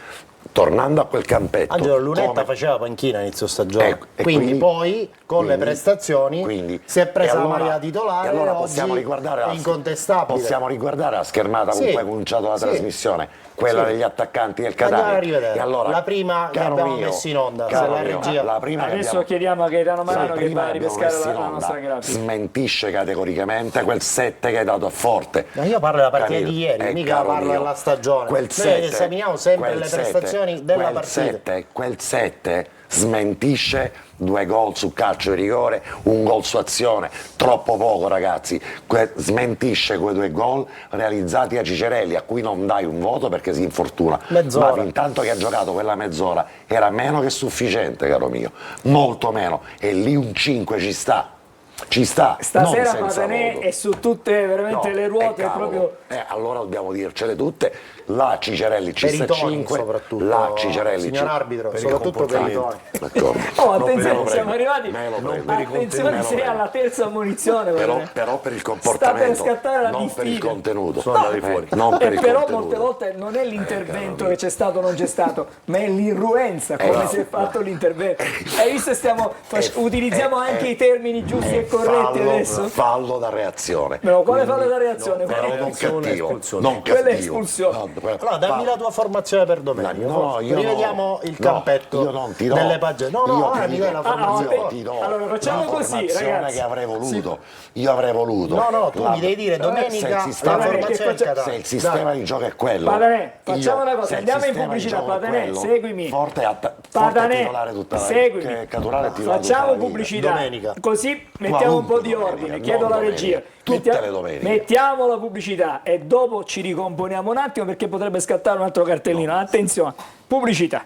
[SPEAKER 4] Tornando a quel campetto,
[SPEAKER 3] Angelo Lunetta
[SPEAKER 4] come-
[SPEAKER 3] faceva panchina a inizio stagione,
[SPEAKER 4] Ecco, e
[SPEAKER 3] quindi poi con le prestazioni si è presa
[SPEAKER 4] e
[SPEAKER 3] la
[SPEAKER 4] allora-
[SPEAKER 3] maglia titolare
[SPEAKER 4] e allora
[SPEAKER 3] oggi
[SPEAKER 4] possiamo riguardare
[SPEAKER 3] è incontestabile.
[SPEAKER 4] Possiamo riguardare la schermata con
[SPEAKER 3] Sì,
[SPEAKER 4] cui hai cominciato la
[SPEAKER 3] sì,
[SPEAKER 4] trasmissione, quella
[SPEAKER 3] sì.
[SPEAKER 4] degli attaccanti del
[SPEAKER 3] Andiamo a
[SPEAKER 4] Catania.
[SPEAKER 3] rivedere.
[SPEAKER 4] E allora,
[SPEAKER 3] La prima che
[SPEAKER 4] caro
[SPEAKER 3] abbiamo
[SPEAKER 4] mio,
[SPEAKER 3] messo in onda,
[SPEAKER 4] caro
[SPEAKER 3] se la
[SPEAKER 4] mio,
[SPEAKER 3] regia-
[SPEAKER 4] la prima che
[SPEAKER 1] Adesso
[SPEAKER 4] abbiamo-
[SPEAKER 1] chiediamo a Gaetano Marano
[SPEAKER 4] Sì,
[SPEAKER 1] che
[SPEAKER 4] prima
[SPEAKER 1] va a
[SPEAKER 4] che abbiamo
[SPEAKER 1] ripescare
[SPEAKER 4] messo in
[SPEAKER 1] la
[SPEAKER 4] onda,
[SPEAKER 1] nostra grafica.
[SPEAKER 4] smentisce categoricamente quel 7 che hai dato a Forte.
[SPEAKER 3] Ma io parlo della partita
[SPEAKER 4] Capito?
[SPEAKER 3] di ieri, mica
[SPEAKER 4] caro
[SPEAKER 3] parlo
[SPEAKER 4] mio,
[SPEAKER 3] della stagione.
[SPEAKER 4] Quel
[SPEAKER 3] Noi
[SPEAKER 4] 7,
[SPEAKER 3] esaminiamo sempre
[SPEAKER 4] quel
[SPEAKER 3] le
[SPEAKER 4] 7,
[SPEAKER 3] prestazioni della
[SPEAKER 4] quel
[SPEAKER 3] partita.
[SPEAKER 4] 7, quel 7 smentisce 2 gol su calcio di rigore, un gol su azione, troppo poco ragazzi, smentisce quei 2 gol realizzati a Cicerelli a cui non dai un voto perché si infortuna,
[SPEAKER 3] Mezz'ora.
[SPEAKER 4] ma fin tanto che ha giocato quella mezz'ora era meno che sufficiente caro mio, molto meno, e lì un 5 ci sta.
[SPEAKER 1] Stasera
[SPEAKER 4] non senza
[SPEAKER 1] Patanè
[SPEAKER 4] voto.
[SPEAKER 1] è su tutte veramente
[SPEAKER 4] No,
[SPEAKER 1] le ruote,
[SPEAKER 4] cavolo,
[SPEAKER 1] proprio
[SPEAKER 4] allora dobbiamo dircele tutte. La Cicerelli ci
[SPEAKER 3] Per
[SPEAKER 4] sta
[SPEAKER 3] i toni
[SPEAKER 4] 5,
[SPEAKER 3] soprattutto,
[SPEAKER 4] la Cicerelli
[SPEAKER 3] signor arbitro,
[SPEAKER 7] per il
[SPEAKER 3] soprattutto per i toni.
[SPEAKER 7] comportamento.
[SPEAKER 4] D'accordo.
[SPEAKER 1] Oh,
[SPEAKER 4] Me lo
[SPEAKER 1] attenzione,
[SPEAKER 4] prendo.
[SPEAKER 1] siamo arrivati.
[SPEAKER 4] Me lo prendo.
[SPEAKER 1] Attenzione,
[SPEAKER 4] Me lo
[SPEAKER 1] sei
[SPEAKER 4] prendo.
[SPEAKER 1] alla terza ammonizione.
[SPEAKER 4] Però,
[SPEAKER 1] Patanè.
[SPEAKER 4] però per il
[SPEAKER 1] Sta
[SPEAKER 4] comportamento,
[SPEAKER 1] per scattare la
[SPEAKER 4] non per il
[SPEAKER 1] diffida.
[SPEAKER 4] contenuto.
[SPEAKER 7] Sono andati fuori.
[SPEAKER 4] Non per il
[SPEAKER 1] Però
[SPEAKER 4] contenuto.
[SPEAKER 1] molte volte non è l'intervento che c'è stato o non c'è stato, ma è l'irruenza, come
[SPEAKER 4] bravo.
[SPEAKER 1] si è fatto l'intervento. Hai visto? Utilizziamo anche i termini giusti e corretti adesso.
[SPEAKER 4] Fallo da reazione.
[SPEAKER 1] No, quale fallo da reazione?
[SPEAKER 4] Però non
[SPEAKER 7] Espulsione,
[SPEAKER 4] cattivo,
[SPEAKER 7] espulsione.
[SPEAKER 4] non
[SPEAKER 1] Quella è
[SPEAKER 4] cattivo.
[SPEAKER 1] espulsione.
[SPEAKER 4] No,
[SPEAKER 3] Allora, dammi la tua formazione per domenica.
[SPEAKER 4] No, io
[SPEAKER 3] rivediamo il campetto
[SPEAKER 4] io non ti do.
[SPEAKER 3] delle pagine. No,
[SPEAKER 4] Io
[SPEAKER 3] ora
[SPEAKER 4] ti
[SPEAKER 3] mi
[SPEAKER 4] dico-
[SPEAKER 3] dai la
[SPEAKER 4] io
[SPEAKER 3] formazione.
[SPEAKER 4] ti do
[SPEAKER 1] Allora, facciamo
[SPEAKER 4] la
[SPEAKER 1] così,
[SPEAKER 4] formazione
[SPEAKER 1] ragazzi.
[SPEAKER 4] che avrei voluto. Io avrei voluto.
[SPEAKER 3] No, tu mi devi dire domenica
[SPEAKER 4] se il
[SPEAKER 3] la
[SPEAKER 4] sistema,
[SPEAKER 3] formazione del
[SPEAKER 4] se
[SPEAKER 3] Catania.
[SPEAKER 4] il sistema di gioco è quello.
[SPEAKER 1] Patanè, facciamo
[SPEAKER 4] io-
[SPEAKER 1] una cosa,
[SPEAKER 4] se il
[SPEAKER 1] andiamo in
[SPEAKER 4] sistema di
[SPEAKER 1] pubblicità,
[SPEAKER 4] gioco è
[SPEAKER 1] Patanè,
[SPEAKER 4] quello,
[SPEAKER 1] seguimi.
[SPEAKER 4] Forte è
[SPEAKER 1] Patanè,
[SPEAKER 4] titolare tutta la
[SPEAKER 1] seguimi.
[SPEAKER 4] che Caturale è titolare tutta
[SPEAKER 1] Facciamo
[SPEAKER 4] la Liga.
[SPEAKER 1] pubblicità,
[SPEAKER 3] Domenica.
[SPEAKER 1] così mettiamo un po' di
[SPEAKER 4] domenica,
[SPEAKER 1] ordine,
[SPEAKER 4] non
[SPEAKER 1] chiedo alla
[SPEAKER 4] domenica.
[SPEAKER 1] regia.
[SPEAKER 4] Tutte le domeniche.
[SPEAKER 1] Mettiamo la pubblicità e dopo ci ricomponiamo un attimo perché potrebbe scattare un altro cartellino. Attenzione, pubblicità.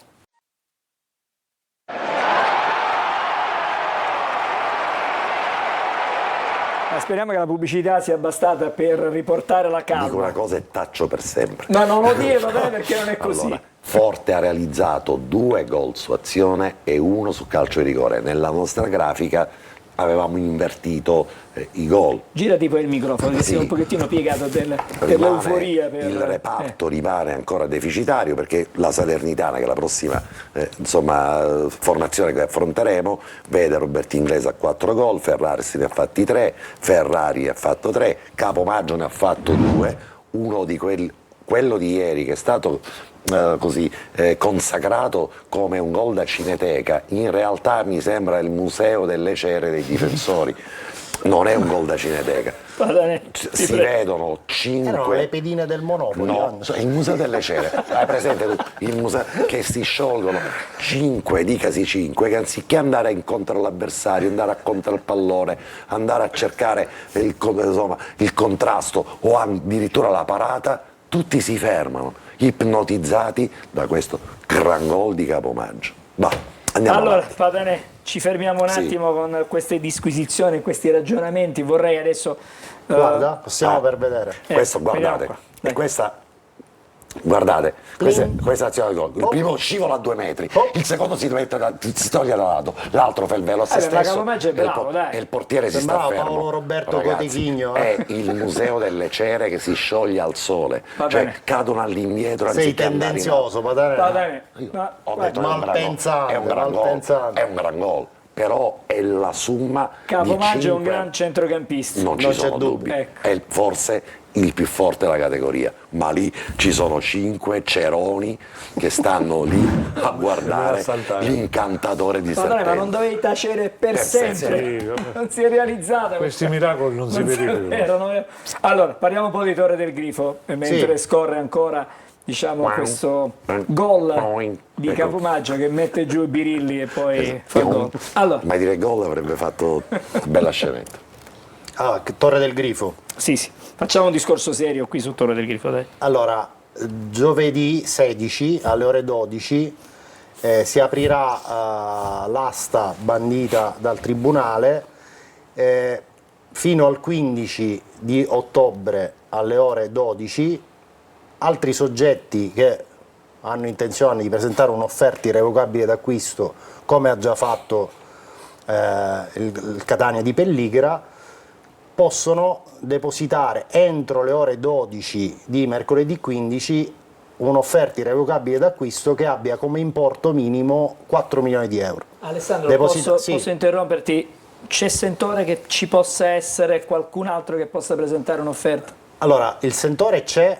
[SPEAKER 1] Speriamo che la pubblicità sia bastata per riportare la
[SPEAKER 4] Dico
[SPEAKER 1] calma.
[SPEAKER 4] una cosa e taccio per sempre.
[SPEAKER 1] No, non lo dire, va bene, perché non è così.
[SPEAKER 4] Allora, Forte ha realizzato 2 gol su azione e 1 su calcio di rigore. Nella nostra grafica avevamo invertito i gol.
[SPEAKER 1] Girati poi il microfono, che
[SPEAKER 4] Sì.
[SPEAKER 1] sia un pochettino piegato dell'euforia.
[SPEAKER 4] Il reparto rimane ancora deficitario perché la Salernitana, che è la prossima formazione che affronteremo, vede Roberto Inglese a 4 gol, Ferraris ne ha fatti 3, Ferrari ha fatto 3, Capomaggio ne ha fatto 2, uno di quello di ieri che è stato consacrato come un gol da cineteca, in realtà mi sembra il museo delle cere dei difensori. Non è un gol da cineteca. Si vedono 5.
[SPEAKER 3] Erano le pedine del Monopoli.
[SPEAKER 4] No, il museo delle cere. Hai presente tu? Il museo che si sciolgono 5, dicasi 5, che anziché andare incontro all'avversario, andare a contro il pallone, andare a cercare il contrasto o addirittura la parata, tutti si fermano, ipnotizzati da questo gran gol di Capomaggio. Andiamo
[SPEAKER 1] Allora,
[SPEAKER 4] avanti.
[SPEAKER 1] Patanè, ci fermiamo un
[SPEAKER 4] Sì.
[SPEAKER 1] attimo con queste disquisizioni, questi ragionamenti. Vorrei adesso...
[SPEAKER 3] Guarda, possiamo per vedere.
[SPEAKER 4] Questo
[SPEAKER 1] vediamo
[SPEAKER 4] guardate,
[SPEAKER 1] qua.
[SPEAKER 4] e
[SPEAKER 1] Dai.
[SPEAKER 4] guardate, questa è l'azione di gol. Il primo scivola a 2 metri, il secondo si toglie da lato, l'altro fa il velo a se
[SPEAKER 1] Ma
[SPEAKER 4] stesso
[SPEAKER 1] Capomaggio è bravo, dai.
[SPEAKER 4] e il portiere si sta
[SPEAKER 3] Sembrava
[SPEAKER 4] fermo.
[SPEAKER 3] Paolo Roberto
[SPEAKER 4] Ragazzi,
[SPEAKER 3] Cotechigno.
[SPEAKER 4] è il museo delle cere che si scioglie al sole,
[SPEAKER 1] Va
[SPEAKER 4] cioè
[SPEAKER 1] bene.
[SPEAKER 4] cadono all'indietro
[SPEAKER 3] Sei
[SPEAKER 4] anziché andare in
[SPEAKER 3] tendenzioso, Patanè.
[SPEAKER 1] Patanè,
[SPEAKER 4] Ho detto
[SPEAKER 3] Malpensante,
[SPEAKER 4] è un gran gol,
[SPEAKER 3] malpensante.
[SPEAKER 4] è un gran gol, però è la somma
[SPEAKER 1] Capomaggio
[SPEAKER 4] di
[SPEAKER 1] è un
[SPEAKER 4] 5.
[SPEAKER 1] gran centrocampista.
[SPEAKER 4] Non ci
[SPEAKER 3] Non c'è
[SPEAKER 4] sono
[SPEAKER 3] dubbio.
[SPEAKER 4] dubbi,
[SPEAKER 1] Ecco.
[SPEAKER 4] è forse il più forte della categoria, ma lì ci sono 5 ceroni che stanno lì a guardare l'incantatore di
[SPEAKER 1] Patanè, ma non
[SPEAKER 4] serpenti.
[SPEAKER 1] dovevi tacere per sempre.
[SPEAKER 2] sì, vabbè.
[SPEAKER 1] Non si è realizzata.
[SPEAKER 2] Questi miracoli non si verificano.
[SPEAKER 1] vero. Allora, parliamo un po' di Torre del Grifo, mentre
[SPEAKER 3] Sì.
[SPEAKER 1] scorre ancora, diciamo, questo gol di Capomaggio che mette giù i birilli e poi fa gol. Allora,
[SPEAKER 4] Ma dire gol avrebbe fatto bella scenetta.
[SPEAKER 3] Ah, Torre del Grifo.
[SPEAKER 1] sì, facciamo un discorso serio qui su Torre del Grifo, dai.
[SPEAKER 3] Allora, giovedì 16 alle ore 12 si aprirà l'asta bandita dal Tribunale fino al 15 di ottobre alle ore 12. Altri soggetti che hanno intenzione di presentare un'offerta irrevocabile d'acquisto, come ha già fatto il Catania di Pelligra, possono depositare entro le ore 12 di mercoledì 15 un'offerta irrevocabile d'acquisto che abbia come importo minimo 4 milioni di euro.
[SPEAKER 1] Alessandro,
[SPEAKER 3] Sì.
[SPEAKER 1] posso interromperti? C'è sentore che ci possa essere qualcun altro che possa presentare un'offerta?
[SPEAKER 3] Allora, il sentore c'è,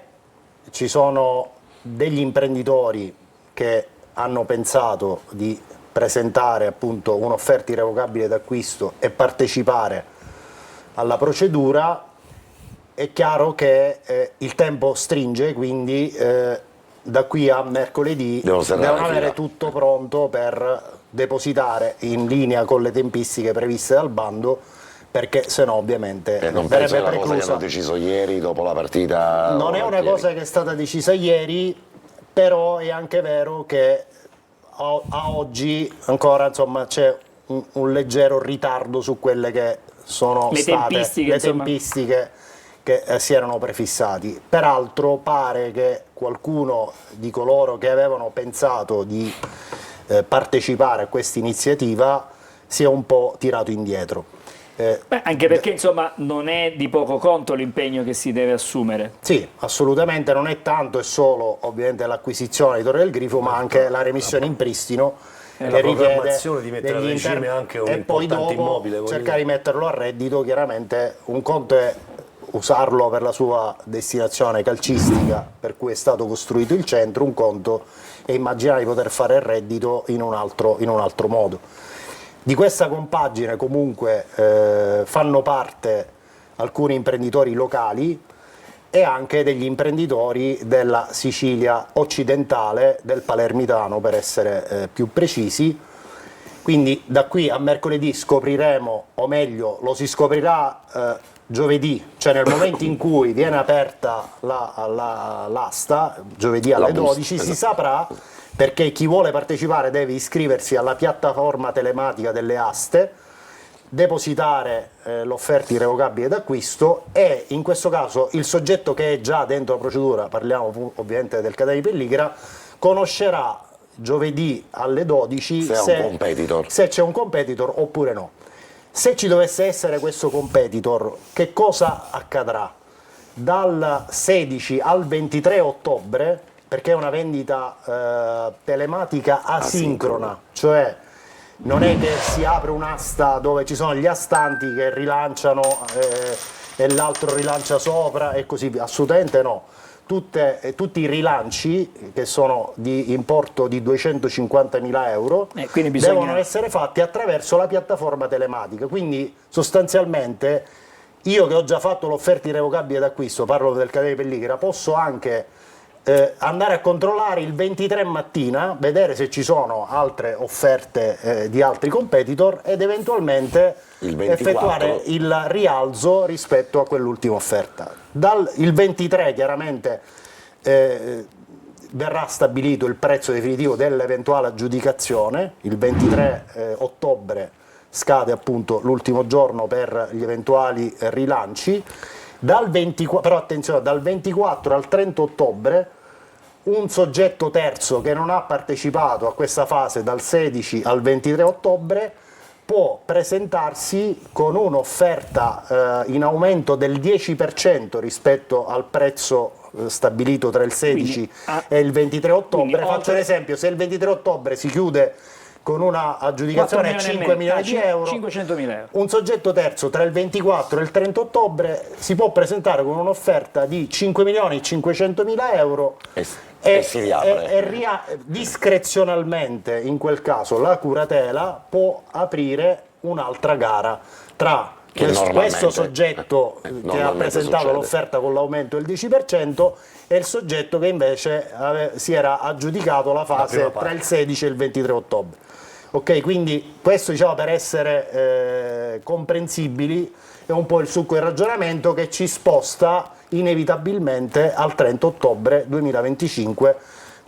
[SPEAKER 3] ci sono degli imprenditori che hanno pensato di presentare appunto un'offerta irrevocabile d'acquisto e partecipare alla procedura. È chiaro che il tempo stringe, quindi da qui a mercoledì devono avere tutto pronto per depositare in linea con le tempistiche previste dal bando, perché sennò ovviamente
[SPEAKER 4] Non penso
[SPEAKER 3] verrebbe
[SPEAKER 4] che la cosa che
[SPEAKER 3] preclusa.
[SPEAKER 4] hanno deciso ieri dopo la partita.
[SPEAKER 3] Non è una cosa che è stata decisa ieri, però è anche vero che a oggi ancora insomma c'è un leggero ritardo su quelle che sono
[SPEAKER 1] Le
[SPEAKER 3] state
[SPEAKER 1] tempistiche,
[SPEAKER 3] le
[SPEAKER 1] insomma.
[SPEAKER 3] tempistiche che si erano prefissati. Peraltro pare che qualcuno di coloro che avevano pensato di partecipare a questa iniziativa sia un po' tirato indietro.
[SPEAKER 1] Beh, anche perché insomma non è di poco conto l'impegno che si deve assumere.
[SPEAKER 3] Sì, assolutamente non è tanto, è solo ovviamente l'acquisizione di Torre del Grifo, ma anche la remissione in pristino
[SPEAKER 7] la
[SPEAKER 3] che richiede
[SPEAKER 7] programmazione di mettere a
[SPEAKER 3] degli
[SPEAKER 7] regime anche un
[SPEAKER 3] e poi
[SPEAKER 7] importante
[SPEAKER 3] dopo
[SPEAKER 7] immobile, voglio
[SPEAKER 3] cercare di metterlo a reddito. Chiaramente un conto è usarlo per la sua destinazione calcistica per cui è stato costruito il centro, un conto è immaginare di poter fare il reddito in un altro modo. Di questa compagine comunque fanno parte alcuni imprenditori locali e anche degli imprenditori della Sicilia occidentale, del Palermitano per essere più precisi. Quindi da qui a mercoledì scopriremo, o meglio lo si scoprirà giovedì, cioè nel momento in cui viene aperta l'asta, giovedì alle 12, si saprà, perché chi vuole partecipare deve iscriversi alla piattaforma telematica delle aste, depositare l'offerta irrevocabile d'acquisto e in questo caso il soggetto che è già dentro la procedura, parliamo ovviamente del Catania di Pelligra, conoscerà giovedì alle 12 se c'è un competitor oppure no. Se ci dovesse essere questo competitor, che cosa accadrà? Dal 16 al 23 ottobre, perché è una vendita telematica asincrona, cioè non è che si apre un'asta dove ci sono gli astanti che rilanciano e l'altro rilancia sopra e così via, assolutamente no. Tutti i rilanci, che sono di importo di 250.000 euro, devono essere fatti attraverso la piattaforma telematica. Quindi sostanzialmente io che ho già fatto l'offerta irrevocabile d'acquisto, parlo del Catania di Pelligra, posso anche andare a controllare il 23 mattina, vedere se ci sono altre offerte di altri competitor ed eventualmente effettuare il rialzo rispetto a quell'ultima offerta. Il 23 chiaramente verrà stabilito il prezzo definitivo dell'eventuale aggiudicazione, il 23 ottobre scade appunto l'ultimo giorno per gli eventuali rilanci. Però attenzione, dal 24 al 30 ottobre un soggetto terzo che non ha partecipato a questa fase dal 16 al 23 ottobre può presentarsi con un'offerta in aumento del 10% rispetto al prezzo stabilito tra il 16 e il 23 ottobre. Faccio un esempio, se il 23 ottobre si chiude con una aggiudicazione a 5 milioni di euro,
[SPEAKER 1] 500.000 euro.
[SPEAKER 3] Un soggetto terzo tra il 24 e il 30 ottobre si può presentare con un'offerta di 5.500.000 euro
[SPEAKER 4] e si riapre.
[SPEAKER 3] Discrezionalmente in quel caso la curatela può aprire un'altra gara tra questo soggetto che ha presentato l'offerta con l'aumento del 10% e il soggetto che invece si era aggiudicato la fase tra il 16 e il 23 ottobre. Ok, quindi questo, diciamo, per essere comprensibili è un po' il succo del ragionamento che ci sposta inevitabilmente al 30 ottobre 2025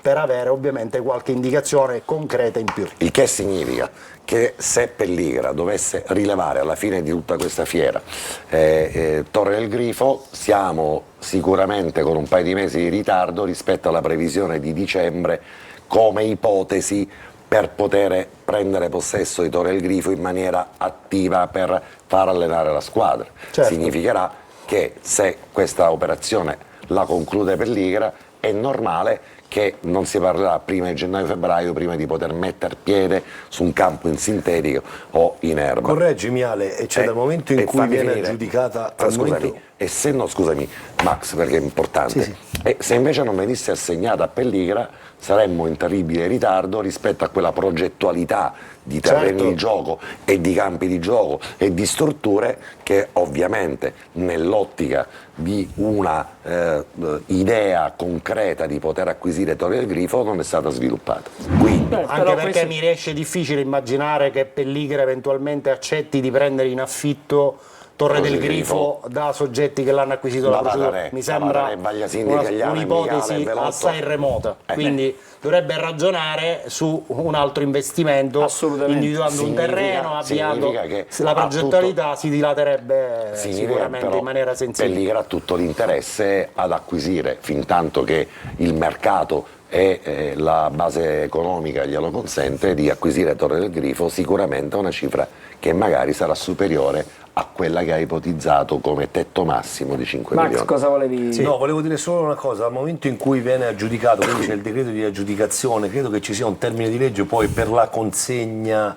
[SPEAKER 3] per avere ovviamente qualche indicazione concreta in più.
[SPEAKER 4] Il che significa che se Pelligra dovesse rilevare alla fine di tutta questa fiera Torre del Grifo, siamo sicuramente con un paio di mesi di ritardo rispetto alla previsione di dicembre come ipotesi per poter prendere possesso di Torre del Grifo in maniera attiva per far allenare la squadra.
[SPEAKER 3] Certo.
[SPEAKER 4] Significherà che se questa operazione la conclude Pelligra è normale che non si parlerà prima di gennaio-febbraio prima di poter mettere piede su un campo in sintetico o in erba.
[SPEAKER 7] Correggimi Ale, e c'è dal momento in cui viene aggiudicata
[SPEAKER 4] scusami Max, perché è importante.
[SPEAKER 7] Sì.
[SPEAKER 4] E se invece non venisse assegnata a Pelligra saremmo in terribile ritardo rispetto a quella progettualità di terreni di gioco e di campi di gioco e di strutture che ovviamente nell'ottica di una idea concreta di poter acquisire Torre del Grifo non è stata sviluppata. Quindi,
[SPEAKER 3] anche perché mi riesce difficile immaginare che Pelligra eventualmente accetti di prendere in affitto Torre del Grifo da soggetti che l'hanno acquisito la procedura. Mi sembra un'ipotesi assai remota, quindi dovrebbe ragionare su un altro investimento, individuando un terreno, avviando la progettualità si dilaterebbe sicuramente in maniera sensibile.
[SPEAKER 4] Pelligra ha tutto l'interesse ad acquisire, fin tanto che il mercato e la base economica glielo consente, di acquisire Torre del Grifo sicuramente a una cifra che magari sarà superiore a quella che ha ipotizzato come tetto massimo di 5 milioni.
[SPEAKER 1] Max, cosa volevi?
[SPEAKER 7] No, volevo dire solo una cosa: al momento in cui viene aggiudicato, quindi c'è il decreto di aggiudicazione, credo che ci sia un termine di legge poi per la consegna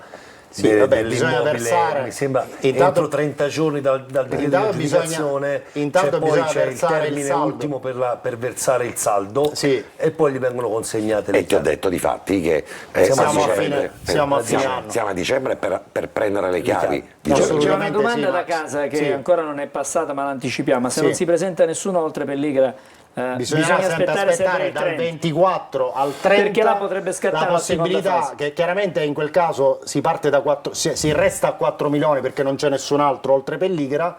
[SPEAKER 3] Sì, vabbè, bisogna versare,
[SPEAKER 7] mi sembra
[SPEAKER 3] intanto-
[SPEAKER 7] entro 30 giorni dal decreto di
[SPEAKER 3] Intanto
[SPEAKER 7] aggiudicazione,
[SPEAKER 3] intanto
[SPEAKER 7] poi
[SPEAKER 3] bisogna
[SPEAKER 7] c'è il
[SPEAKER 3] versare il
[SPEAKER 7] termine
[SPEAKER 3] saldo.
[SPEAKER 7] ultimo per versare il saldo,
[SPEAKER 3] Sì.
[SPEAKER 7] e poi gli vengono consegnate le
[SPEAKER 4] E ti ho
[SPEAKER 7] chiavi.
[SPEAKER 4] detto di fatti che
[SPEAKER 3] Siamo a
[SPEAKER 4] dicembre,
[SPEAKER 3] fine anno.
[SPEAKER 4] siamo a dicembre per prendere le chiavi.
[SPEAKER 3] chiavi.
[SPEAKER 1] C'è
[SPEAKER 3] Assolutamente
[SPEAKER 1] una domanda
[SPEAKER 3] sì,
[SPEAKER 1] da
[SPEAKER 3] Max.
[SPEAKER 1] casa che
[SPEAKER 3] Sì.
[SPEAKER 1] ancora non è passata, ma l'anticipiamo. Se
[SPEAKER 3] Sì.
[SPEAKER 1] non si presenta nessuno oltre Pelligra,
[SPEAKER 3] Bisognerà sempre aspettare
[SPEAKER 1] il
[SPEAKER 3] dal
[SPEAKER 1] 30.
[SPEAKER 3] 24 al 30,
[SPEAKER 1] Perché là potrebbe scattare
[SPEAKER 3] la
[SPEAKER 1] la seconda
[SPEAKER 3] possibilità
[SPEAKER 1] fase.
[SPEAKER 3] che chiaramente in quel caso si parte da 4, si resta a 4 milioni perché non c'è nessun altro oltre Pelligra.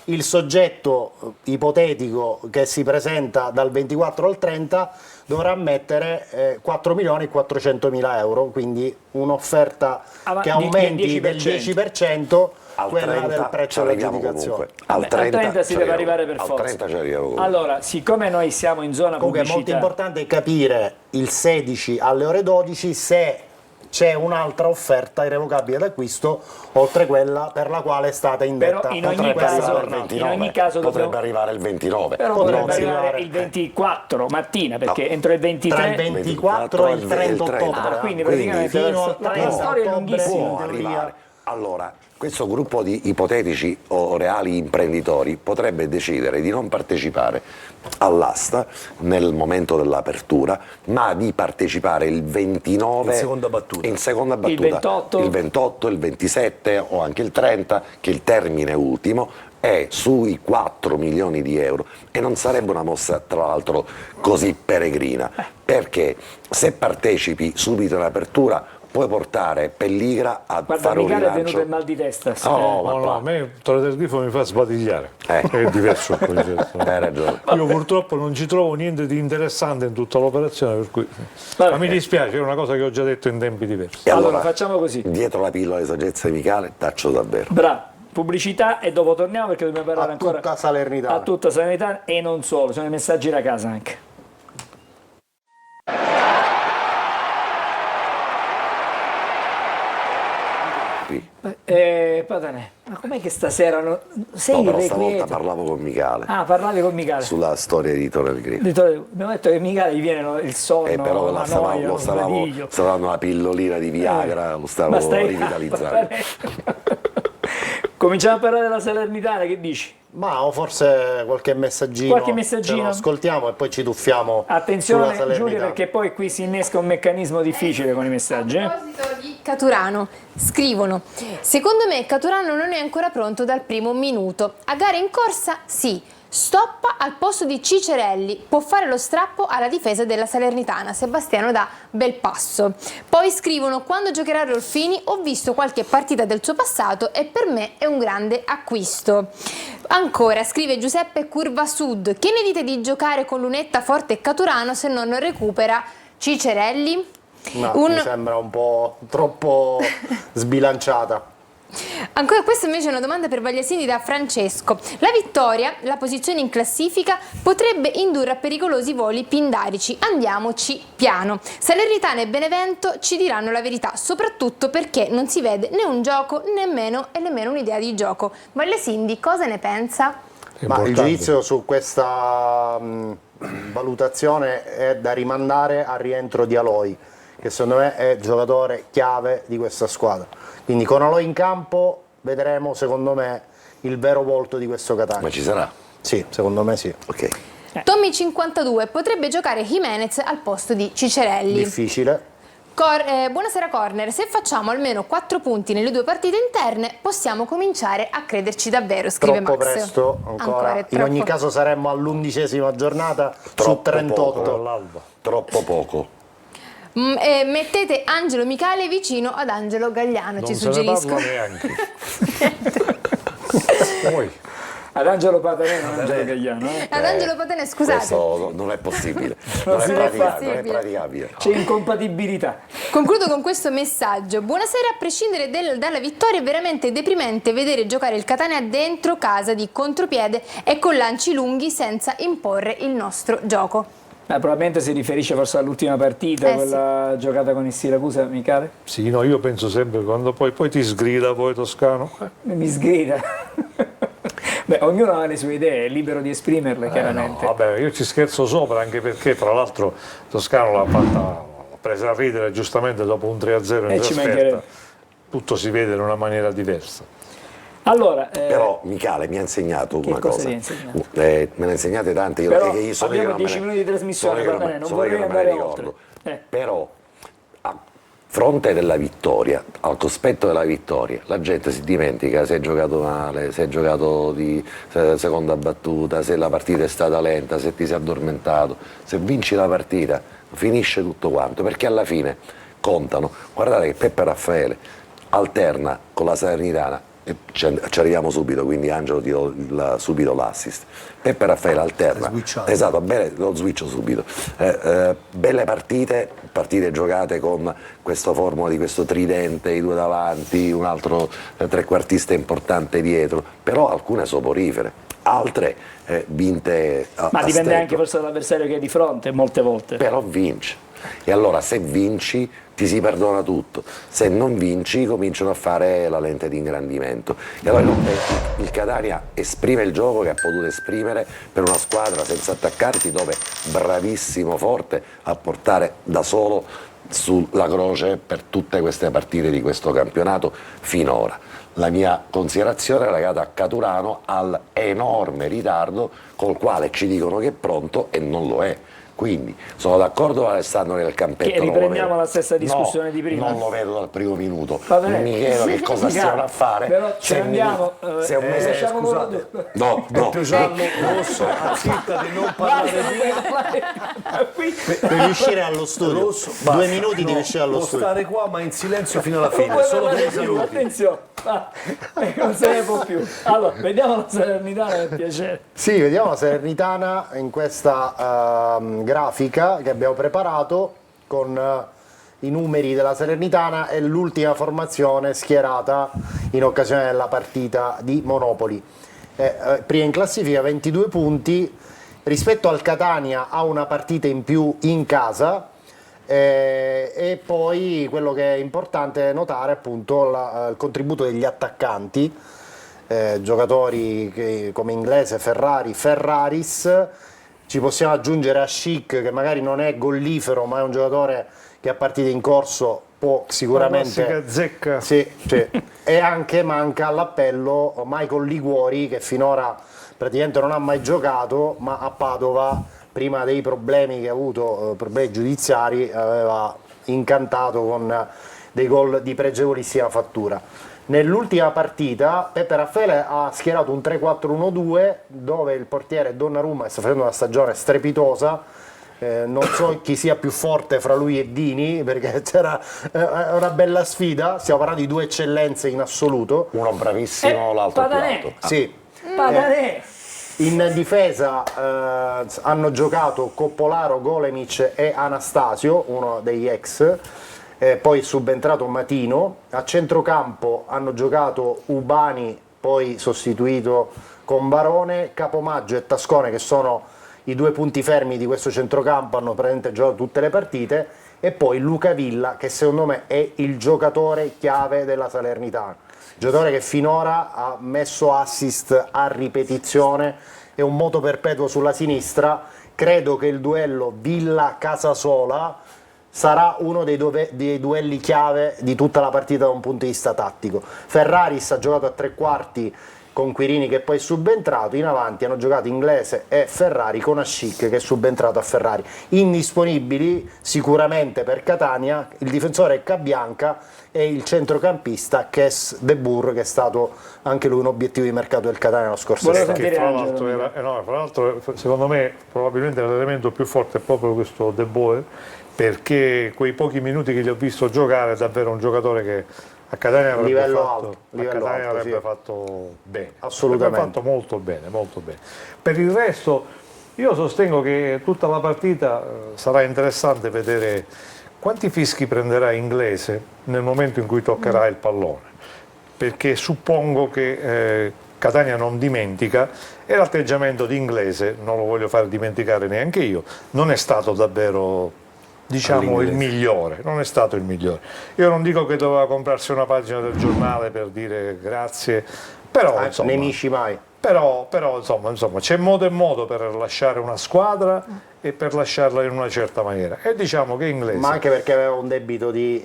[SPEAKER 3] Il soggetto ipotetico che si presenta dal 24 al 30 dovrà mettere 4 milioni e 400 mila euro, quindi un'offerta che aumenti del 10%
[SPEAKER 4] Al
[SPEAKER 3] quella
[SPEAKER 4] 30
[SPEAKER 3] del
[SPEAKER 4] ci
[SPEAKER 3] prezzo
[SPEAKER 4] arriviamo
[SPEAKER 3] dell'aggiudicazione.
[SPEAKER 4] comunque. Al 30
[SPEAKER 1] si
[SPEAKER 4] ci
[SPEAKER 1] deve
[SPEAKER 4] arriviamo.
[SPEAKER 1] arrivare per
[SPEAKER 4] Al
[SPEAKER 1] forza.
[SPEAKER 4] 30 ci arriviamo comunque.
[SPEAKER 1] Allora, siccome noi siamo in zona
[SPEAKER 3] Comunque è molto
[SPEAKER 1] pubblicità,
[SPEAKER 3] importante capire il 16 alle ore 12 se c'è un'altra offerta irrevocabile d'acquisto oltre quella per la quale è stata indetta.
[SPEAKER 1] Però in ogni
[SPEAKER 3] oltre
[SPEAKER 1] caso-
[SPEAKER 3] quella
[SPEAKER 4] Arrivare il
[SPEAKER 3] giornata.
[SPEAKER 4] 29,
[SPEAKER 1] in ogni caso
[SPEAKER 4] potrebbe
[SPEAKER 1] dobbiamo-
[SPEAKER 4] arrivare il 29.
[SPEAKER 1] però
[SPEAKER 3] Potrebbe
[SPEAKER 1] potrebbe arrivare
[SPEAKER 3] arrivare,
[SPEAKER 1] il 24 mattina, perché
[SPEAKER 4] No.
[SPEAKER 1] entro il
[SPEAKER 3] Tra
[SPEAKER 1] 23
[SPEAKER 3] il 24 e il 30 ottobre.
[SPEAKER 1] Ah, quindi
[SPEAKER 4] Quindi
[SPEAKER 1] praticamente
[SPEAKER 3] fino al
[SPEAKER 1] la
[SPEAKER 3] 30
[SPEAKER 1] storia è
[SPEAKER 3] ottobre
[SPEAKER 1] lunghissima.
[SPEAKER 3] in
[SPEAKER 4] Può
[SPEAKER 3] teoria.
[SPEAKER 4] arrivare. Allora, questo gruppo di ipotetici o reali imprenditori potrebbe decidere di non partecipare all'asta nel momento dell'apertura, ma di partecipare il 29
[SPEAKER 7] In seconda battuta.
[SPEAKER 4] in seconda
[SPEAKER 1] Il
[SPEAKER 4] battuta,
[SPEAKER 1] 28.
[SPEAKER 4] il 28, il 27 o anche il 30, che è il termine ultimo, è sui 4 milioni di euro, e non sarebbe una mossa tra l'altro così peregrina, perché se partecipi subito in apertura puoi portare Pelligra a
[SPEAKER 1] Guarda,
[SPEAKER 4] fare un
[SPEAKER 1] Michele è venuto
[SPEAKER 4] rilancio.
[SPEAKER 1] il mal di testa.
[SPEAKER 4] Oh,
[SPEAKER 2] No, no, a me Torre del Grifo mi fa sbadigliare. È diverso il concetto.
[SPEAKER 4] Hai ragione.
[SPEAKER 2] Io purtroppo non ci trovo niente di interessante in tutta l'operazione, per cui
[SPEAKER 1] Vabbè.
[SPEAKER 2] ma mi dispiace, è una cosa che ho già detto in tempi diversi.
[SPEAKER 4] E
[SPEAKER 1] Allora, facciamo così.
[SPEAKER 4] Dietro la pillola di saggezza di Michele, taccio davvero.
[SPEAKER 1] Bravo, pubblicità e dopo torniamo perché dobbiamo parlare
[SPEAKER 3] A
[SPEAKER 1] ancora
[SPEAKER 3] tutta Salernitana.
[SPEAKER 1] a tutta Salernitana e non solo, sono i messaggi da casa anche.
[SPEAKER 4] Qui.
[SPEAKER 1] Patanè, ma com'è che stasera sei
[SPEAKER 4] No, però stavolta
[SPEAKER 1] irrequieto?
[SPEAKER 4] parlavo con Michele
[SPEAKER 1] Ah, parlavi con Michele.
[SPEAKER 4] sulla storia di Torre del Grifo.
[SPEAKER 1] Abbiamo detto che Michele gli viene il sonno,
[SPEAKER 4] E però
[SPEAKER 1] la noia,
[SPEAKER 4] lo
[SPEAKER 1] il
[SPEAKER 4] stavamo
[SPEAKER 1] sbadiglio.
[SPEAKER 4] dando una pillolina di Viagra, lo stavo
[SPEAKER 1] Ma stai-
[SPEAKER 4] rivitalizzando.
[SPEAKER 1] Cominciamo a parlare della Salernitana, che dici?
[SPEAKER 3] Ma o forse qualche messaggino,
[SPEAKER 1] Qualche messaggino?
[SPEAKER 3] ce lo ascoltiamo e poi ci tuffiamo
[SPEAKER 1] Attenzione
[SPEAKER 3] sulla Salernitana.
[SPEAKER 1] Giulia, perché poi qui si innesca un meccanismo difficile con i messaggi.
[SPEAKER 5] A proposito di Caturano, scrivono: secondo me Caturano non è ancora pronto dal primo minuto. A gara in corsa sì, stoppa al posto di Cicerelli, può fare lo strappo alla difesa della Salernitana. Sebastiano da Belpasso. Poi scrivono: quando giocherà Rolfini ho visto qualche partita del suo passato e per me è un grande acquisto. Ancora scrive Giuseppe Curva Sud: che ne dite di giocare con Lunetta, Forte e Caturano se non recupera Cicerelli?
[SPEAKER 3] No, mi sembra un po' troppo sbilanciata.
[SPEAKER 5] Ancora questa invece è una domanda per Vagliasini da Francesco. La vittoria, la posizione in classifica, potrebbe indurre a pericolosi voli pindarici. Andiamoci piano. Salernitana e Benevento ci diranno la verità, soprattutto perché non si vede né un gioco nemmeno un'idea di gioco. Vagliasini, cosa ne pensa?
[SPEAKER 3] Ma il
[SPEAKER 2] Importante.
[SPEAKER 3] giudizio su questa valutazione è da rimandare al rientro di Aloi, che secondo me è il giocatore chiave di questa squadra. Quindi con Aloi in campo vedremo, secondo me, il vero volto di questo Catania.
[SPEAKER 4] Ma ci sarà?
[SPEAKER 3] Sì, secondo me sì.
[SPEAKER 4] Ok.
[SPEAKER 5] Tommy 52 potrebbe giocare Jimenez al posto di Cicerelli.
[SPEAKER 3] Difficile.
[SPEAKER 5] Buonasera Corner, se facciamo almeno 4 punti nelle 2 partite interne possiamo cominciare a crederci davvero, scrive
[SPEAKER 3] Troppo
[SPEAKER 5] Max.
[SPEAKER 3] presto ancora.
[SPEAKER 5] è
[SPEAKER 3] In ogni
[SPEAKER 5] troppo.
[SPEAKER 3] caso saremmo all'11ª giornata su
[SPEAKER 4] Troppo
[SPEAKER 3] 38.
[SPEAKER 4] poco.
[SPEAKER 2] All'alba.
[SPEAKER 4] Troppo poco.
[SPEAKER 5] Mettete Angelo Michele vicino ad Angelo Gagliano,
[SPEAKER 2] Non
[SPEAKER 5] ci
[SPEAKER 2] se ne
[SPEAKER 5] suggeriscono.
[SPEAKER 2] parla neanche. Poi,
[SPEAKER 1] Ad Angelo Patanè, non Angelo Gagliano.
[SPEAKER 5] Ad Angelo Patanè, scusate.
[SPEAKER 4] Questo non è possibile. Non è
[SPEAKER 1] si può
[SPEAKER 4] praticabile. Non è
[SPEAKER 5] possibile.
[SPEAKER 4] praticabile.
[SPEAKER 1] C'è incompatibilità.
[SPEAKER 5] Concludo con questo messaggio. Buonasera, a prescindere dalla vittoria è veramente deprimente vedere giocare il Catania dentro casa di contropiede e con lanci lunghi senza imporre il nostro gioco.
[SPEAKER 1] Probabilmente si riferisce forse all'ultima partita,
[SPEAKER 5] Sì.
[SPEAKER 1] quella giocata con il Siracusa, Michele?
[SPEAKER 2] sì, no, io penso sempre quando poi ti sgrida, poi Toscano.
[SPEAKER 1] Mi sgrida. Beh, ognuno ha le sue idee, è libero di esprimerle, chiaramente.
[SPEAKER 2] No, vabbè, io ci scherzo sopra, anche perché tra l'altro Toscano l'ha presa a ridere giustamente dopo un 3-0 in
[SPEAKER 1] E ci
[SPEAKER 2] trasferta.
[SPEAKER 1] mancherebbe.
[SPEAKER 2] tutto si vede in una maniera diversa.
[SPEAKER 1] Allora,
[SPEAKER 4] Però Michele mi ha insegnato una
[SPEAKER 1] cosa
[SPEAKER 4] cosa.
[SPEAKER 1] ti ha insegnato?
[SPEAKER 4] Me ne ha insegnate tante.
[SPEAKER 1] Però
[SPEAKER 4] che io sono
[SPEAKER 1] abbiamo
[SPEAKER 4] che non
[SPEAKER 1] 10
[SPEAKER 4] me ne-
[SPEAKER 1] minuti di trasmissione,
[SPEAKER 4] sono che
[SPEAKER 1] va bene, non
[SPEAKER 4] sono che
[SPEAKER 1] vorrei
[SPEAKER 4] me ne
[SPEAKER 1] andare
[SPEAKER 4] ricordo.
[SPEAKER 1] oltre.
[SPEAKER 4] Però a fronte della vittoria, al cospetto della vittoria, la gente si dimentica se hai giocato male, se hai giocato di seconda battuta, se la partita è stata lenta, se ti sei addormentato. Se vinci la partita finisce tutto quanto, perché alla fine contano. Guardate che Peppe Raffaele alterna con la Salernitana, e ci arriviamo subito, quindi Angelo ti do subito l'assist. Peppe Raffaele alterna, esatto, bene, lo switcho subito. Belle partite giocate con questa formula di questo tridente, i due davanti, un altro trequartista importante dietro, però alcune soporifere, altre vinte
[SPEAKER 1] Ma dipende
[SPEAKER 4] stecco.
[SPEAKER 1] anche forse dall'avversario che è di fronte, molte volte.
[SPEAKER 4] Però vince. E allora se vinci ti si perdona tutto, se non vinci cominciano a fare la lente di ingrandimento. E allora il Catania esprime il gioco che ha potuto esprimere per una squadra senza attaccanti, dove bravissimo Forte a portare da solo sulla croce per tutte queste partite di questo campionato finora. La mia considerazione è legata a Caturano, al enorme ritardo col quale ci dicono che è pronto e non lo è. Quindi sono d'accordo con Alessandro che il campetto
[SPEAKER 1] Che riprendiamo
[SPEAKER 4] non lo vedo.
[SPEAKER 1] la stessa discussione
[SPEAKER 4] No,
[SPEAKER 1] di prima.
[SPEAKER 4] non lo vedo dal primo minuto.
[SPEAKER 1] Va bene.
[SPEAKER 4] Non mi chiedo che cosa stiano a fare.
[SPEAKER 1] Però ce
[SPEAKER 4] se
[SPEAKER 1] ne
[SPEAKER 4] mi-
[SPEAKER 1] andiamo.
[SPEAKER 4] se un mese-
[SPEAKER 1] lasciamo
[SPEAKER 7] scusate.
[SPEAKER 1] loro-
[SPEAKER 4] No.
[SPEAKER 7] Giallo, rosso, azzitta di non parlare
[SPEAKER 1] Qui
[SPEAKER 3] Devi uscire allo studio.
[SPEAKER 7] rosso.
[SPEAKER 3] 2
[SPEAKER 7] basta.
[SPEAKER 3] minuti devi uscire allo
[SPEAKER 7] Può
[SPEAKER 3] studio.
[SPEAKER 7] stare qua ma in silenzio fino alla
[SPEAKER 1] non
[SPEAKER 7] fine,
[SPEAKER 1] puoi
[SPEAKER 7] solo
[SPEAKER 1] parlare
[SPEAKER 7] per i
[SPEAKER 1] più,
[SPEAKER 7] saluti.
[SPEAKER 1] attenzione. Non se ne può più. Allora, vediamo la Salernitana per piacere.
[SPEAKER 3] Sì, vediamo la Salernitana in questa grafica che abbiamo preparato con i numeri della Salernitana e l'ultima formazione schierata in occasione della partita di Monopoli. Prima in classifica 22 punti, rispetto al Catania ha una partita in più in casa. E poi quello che è importante notare è appunto il contributo degli attaccanti, giocatori come Inglese, Ferraris, ci possiamo aggiungere a Schick, che magari non è gollifero ma è un giocatore che a partite in corso può sicuramente...
[SPEAKER 2] La classica zecca.
[SPEAKER 3] Sì. E anche manca all'appello Michael Liguori, che finora praticamente non ha mai giocato, ma a Padova, prima dei problemi che ha avuto, problemi giudiziari, aveva incantato con dei gol di pregevolissima fattura. Nell'ultima partita Peppe Raffaele ha schierato un 3-4-1-2 dove il portiere Donnarumma sta facendo una stagione strepitosa. Non so chi sia più forte fra lui e Dini, perché c'era una bella sfida. Stiamo parlando di due eccellenze in assoluto.
[SPEAKER 4] Uno bravissimo, l'altro più
[SPEAKER 1] Padanè.
[SPEAKER 4] alto.
[SPEAKER 3] Sì.
[SPEAKER 1] Padanè.
[SPEAKER 3] In difesa hanno giocato Coppolaro, Golemic e Anastasio, uno degli ex, poi è subentrato Matino. A centrocampo hanno giocato Ubani, poi sostituito con Barone, Capomaggio e Tascone, che sono i due punti fermi di questo centrocampo, hanno praticamente giocato tutte le partite, e poi Luca Villa, che secondo me è il giocatore chiave della Salernitana. Giocatore che finora ha messo assist a ripetizione, è un moto perpetuo sulla sinistra. Credo che il duello Villa-Casasola sarà uno dei duelli chiave di tutta la partita da un punto di vista tattico. Ferraris ha giocato a tre quarti con Quirini, che poi è subentrato. In avanti hanno giocato Inglese e Ferrari, con Ascic che è subentrato a Ferrari. Indisponibili sicuramente per Catania il difensore Cabianca e il centrocampista Kes De Boer, che è stato anche lui un obiettivo di mercato del Catania lo scorso
[SPEAKER 1] Volevo
[SPEAKER 3] estate.
[SPEAKER 2] Che
[SPEAKER 1] sentire
[SPEAKER 2] fra
[SPEAKER 1] Angelo.
[SPEAKER 2] l'altro fra l'altro, secondo me probabilmente l'elemento più forte è proprio questo De Boer, perché quei pochi minuti che gli ho visto giocare è davvero un giocatore che a Catania avrebbe
[SPEAKER 3] Livello
[SPEAKER 2] fatto,
[SPEAKER 3] alto, livello alto,
[SPEAKER 2] avrebbe
[SPEAKER 3] sì.
[SPEAKER 2] fatto bene.
[SPEAKER 3] Assolutamente.
[SPEAKER 2] Avrebbe fatto molto bene, molto bene. Per il resto io sostengo che tutta la partita sarà interessante vedere quanti fischi prenderà Inglese nel momento in cui toccherà il pallone, perché suppongo che Catania non dimentica, e l'atteggiamento di Inglese, non lo voglio far dimenticare neanche io, non è stato davvero, diciamo, il migliore, non è stato il migliore. Io non dico che doveva comprarsi una pagina del giornale per dire grazie Però, insomma,
[SPEAKER 3] nemici mai.
[SPEAKER 2] Però insomma, c'è modo e modo per lasciare una squadra e per lasciarla in una certa maniera. E diciamo che Inglese...
[SPEAKER 3] Ma anche perché aveva un debito di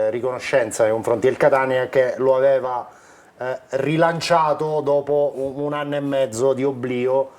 [SPEAKER 3] riconoscenza nei confronti del Catania, che lo aveva rilanciato dopo un anno e mezzo di oblio.